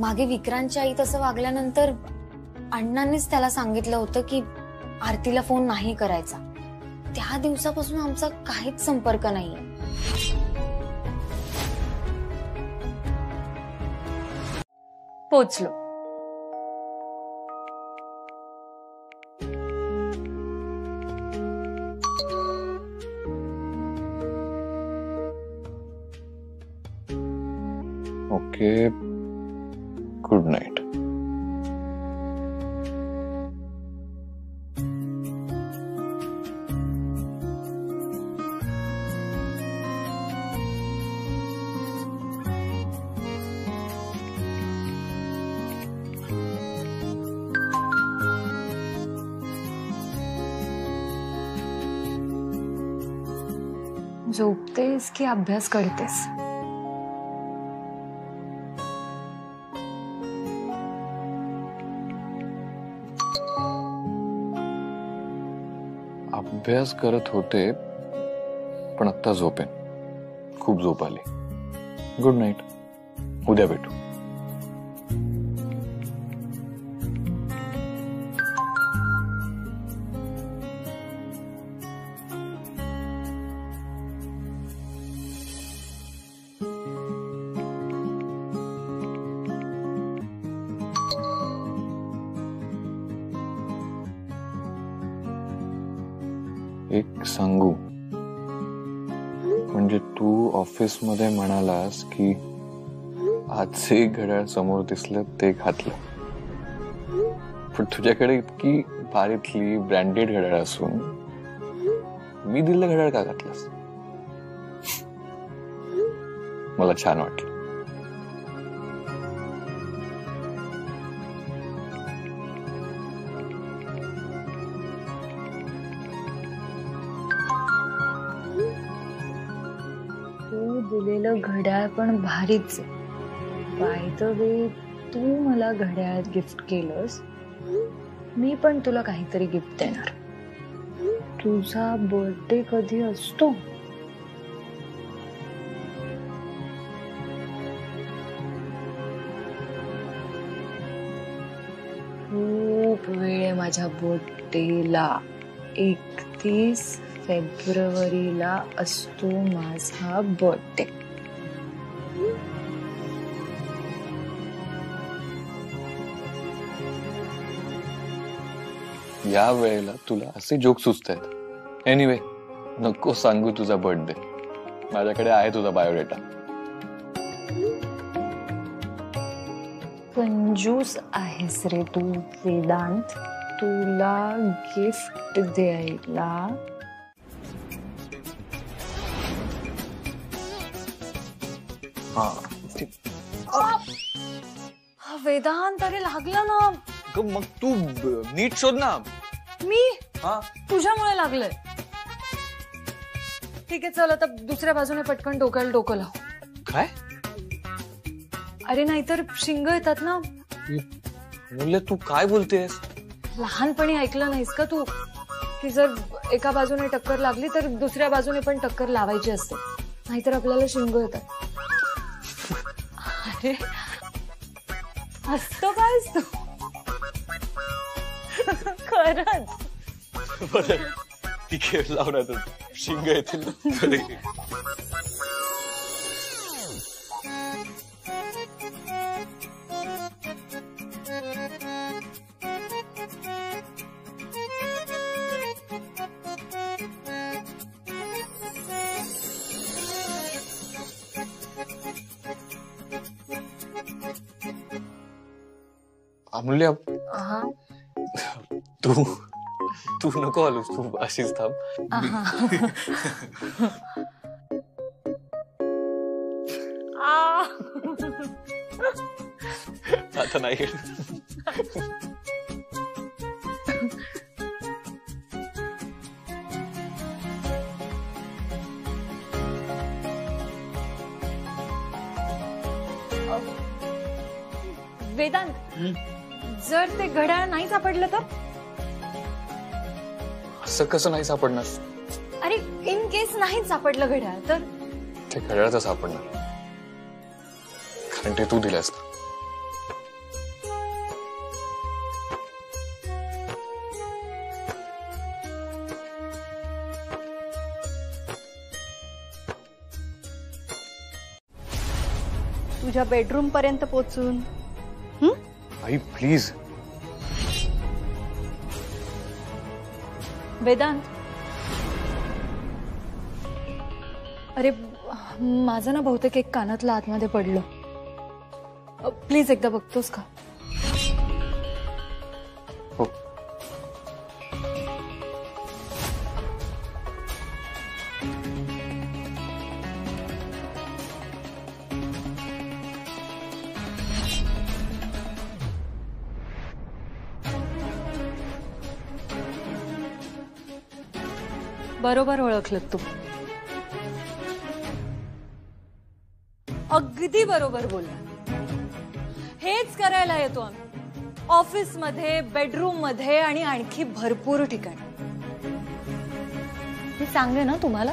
मागे विक्रांतच्या आई तसं वागल्यानंतर अण्णांनीच त्याला सांगितलं होतं की आरतीला फोन नाही करायचा. त्या दिवसापासून आमचा काहीच संपर्क नाहीये. पोचलो. Okay, good night. झोपतेस की अभ्यास करतेस? अभ्यास करत होते पण आत्ता झोपेन. खूप झोप आली. Good night. उद्या भेटू. एक सांगू, म्हणजे तू ऑफिस मध्ये म्हणालास की आज जे घड्याळ समोर दिसलं ते घातलं, पण तुझ्याकडे इतकी भारीतली ब्रँडेड घड्याळ असून मी दिलेलं घड्याळ का घातलंस? मला छान वाटलं. दिलेलं घड्याळ पण भारीच आहे. बाय द वे, तू मला घड्याळ गिफ्ट केलंस, मी पण तुला काहीतरी गिफ्ट देणार. तुझा बर्थडे कधी असतो? खूप वेळ आहे माझ्या बर्थडेला. 31 फेब्रुवारीला असतो माझा बर्थडे. या वेळेला तुला असे जोक सुचतायत. एनिवे, नको सांगू तुझा बर्थडे. माझ्याकडे आहे तुझा बायोडेटा. कंजूस आहेस रे तू वेदांत. तुला गिफ्ट द्यायला हा वेदांत, अरे लागलं ना. मग तू नीट शोध ना. मी हा तुझ्यामुळे लागलंय. ठीक आहे चल, आता दुसऱ्या बाजूने पटकन डोक्याला डोकं लाव. काय? अरे नाहीतर शिंग येतात ना. मुले तू काय बोलतेस? लहानपणी ऐकलं नाहीस का तू की जर एका बाजूने टक्कर लागली तर दुसऱ्या बाजूने पण टक्कर लावायची असते, नाहीतर आपल्याला शिंग येतात. अरे असतो काय तू खरंच. बरं ती खेळ लावण्यात शिंग येतील ना. अमूल्य, तू नको आलोस, तू अशीच थांब. आता नाही. वेदांत, जर ते घड्याळ नाही सापडलं तर? असं कसं नाही सापडणार? अरे इन केस नाही सापडलं घड्याळ तर? ते घड्याळ तर सापडणार, कारण ते तू दिलंस. तुझ्या बेडरूम पर्यंत पोहोचून. आई प्लीज. वेदांत, अरे माझं ना बहुतेक एक कानातलं आतमध्ये पडलं. प्लीज एकदा बघतोस का? हो. बरोबर ओळखलं तू. अगदी बरोबर बोलला. हेच करायला येतो आम्ही ऑफिस मध्ये, बेडरूम मध्ये आणि आणखी भरपूर ठिकाणी. मी सांगे ना तुम्हाला.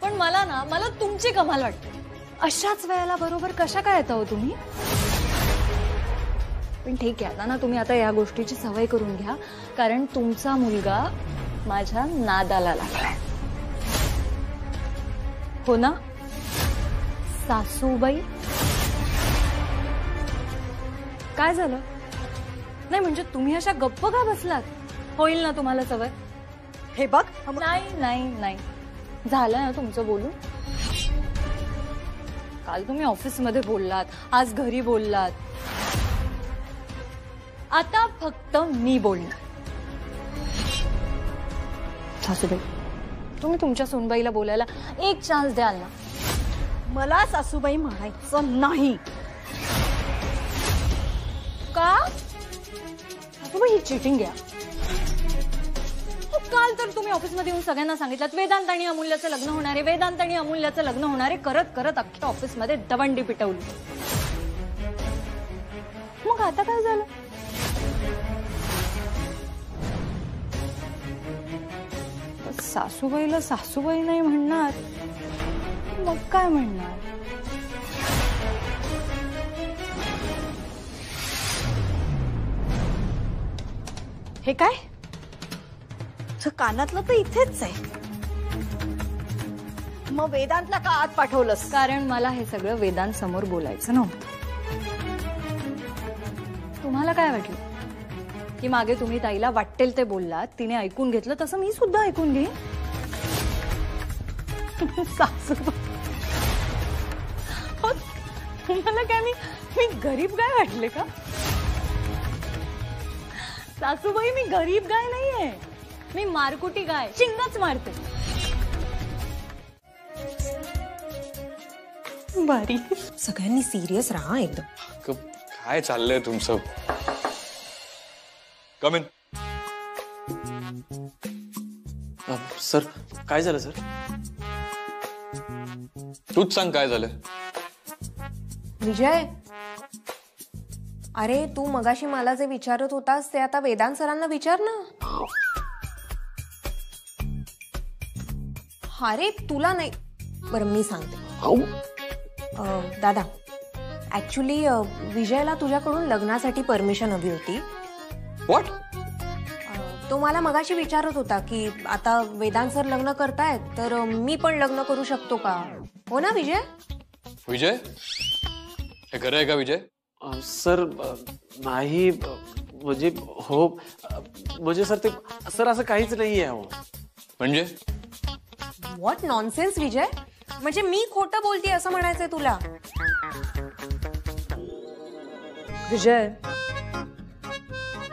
पण मला तुमची कमाल वाटते. अशाच वेळेला बरोबर कशा काय येता हो तुम्ही? पण ठीक आहे, आता ना तुम्ही आता या गोष्टीची सवय करून घ्या, कारण तुमचा मुलगा माझ्या नादाला लागलाय. हो ना सासूबाई? काय झालं? नाही म्हणजे तुम्ही अशा गप्प का बसलात? होईल ना तुम्हाला सवय. हे बघ. नाही नाही नाही, झालं ना तुमचं बोलून. काल तुम्ही ऑफिसमध्ये बोललात, आज घरी बोललात, आता फक्त मी बोलणार. सासूबाई, तुम्ही तुमच्या सुनबाईला बोलायला एक चान्स द्याल ना? मला सासूबाई म्हणायचं नाही. का? सासूबाई ही चिटिंग घ्या. काल तर तुम्ही ऑफिसमध्ये येऊन सगळ्यांना सांगितलं वेदांत आणि अमूल्याचं लग्न होणार आहे, वेदांत आणि अमूल्याचं लग्न होणार आहे करत करत अख्ख्या ऑफिसमध्ये दवंडी पिटवली. मग आता काय झालं? सासूबाईला सासूबाई नाही म्हणणार, मग काय म्हणणार? हे काय? कानातलं तर इथेच आहे. मग वेदांतला का आत पाठवलंस? कारण मला हे सगळं वेदांत समोर बोलायचं नव्हतं. तुम्हाला काय वाटलं की मागे तुम्ही ताईला वाटेल ते बोललात, तिने ऐकून घेतलं, तसं मी सुद्धा ऐकून घेईन? तुम्हाला काय मी गरीब गाय वाटले का? सासूबाई, मी गरीब गाय नाहीये, मी मारकुटी गाय, शिंगच मारते. भारी. सगळ्यांनी सिरियस राहा एकदम. काय चाललंय तुमचं? कम इन. सर काय झालं सर? तूच सांग काय झालं. विजय, अरे तू मगाशी मला जे विचारत होतास ते आता वेदांत सरांना विचार ना. अरे तुला नाही, बरं मी सांगते. दादा, ऍक्च्युली विजयला तुझ्याकडून लग्नासाठी परमिशन हवी होती. व्हॉट? तो मला मगाशी विचारत होता की आता वेदांत सर लग्न करतायत तर मी पण लग्न करू शकतो का. हो ना विजय? विजय, हे खरं आहे का विजय? सर नाही म्हणजे हो म्हणजे सर ते सर असं काहीच नाहीये. हो म्हणजे व्हॉट नॉनसेन्स विजय. म्हणजे मी खोटं बोलते असं म्हणायचंय तुला? विजय,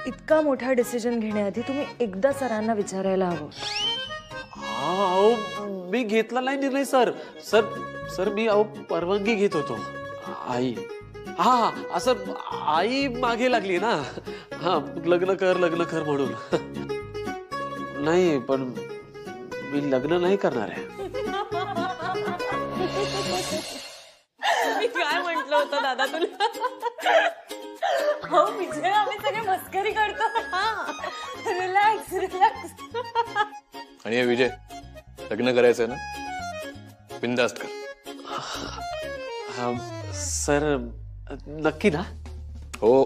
इतका मोठा डिसिजन घेण्याआधी तुम्ही एकदा सरांना विचारायला हवं. अहो मी घेतला नाही निर्णय सर. सर सर मी अहो परवानगी घेत होतो. आई हा असं आई मागे लागली ना. हा लग्न कर म्हणून. नाही पण मी लग्न नाही करणार आहे. मी काय म्हंटल होतं दादा तुला? हो विजय, आम्ही सगळे मस्करी करतो. Relax relax. आणि हे विजय, लग्न करायचंय ना, बिंदास्त कर. सर नक्की ना? हो.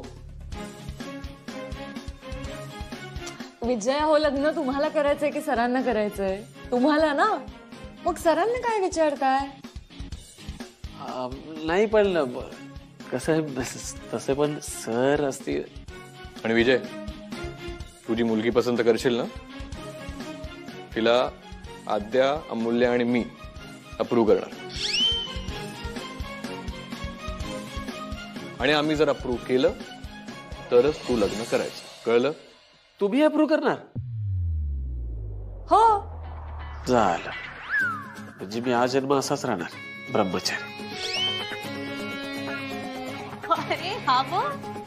विजय, हो लग्न तुम्हाला करायचंय की सरांना करायचंय? तुम्हाला ना. मग सरांना काय विचारताय? नाही पण कसं तसे पण सर असतील. आणि विजय, तुझी मुलगी पसंत करशील ना, तिला आद्या, अमूल्य आणि मी अप्रूव्ह करणार. आणि आम्ही जर अप्रूव्ह केलं तरच तू लग्न करायचं. कळलं? तुम्ही अप्रूव्ह करणार? हो. झालं. म्हणजे मी आजन्म असाच राहणार ब्रह्मचारी. अरे हा मग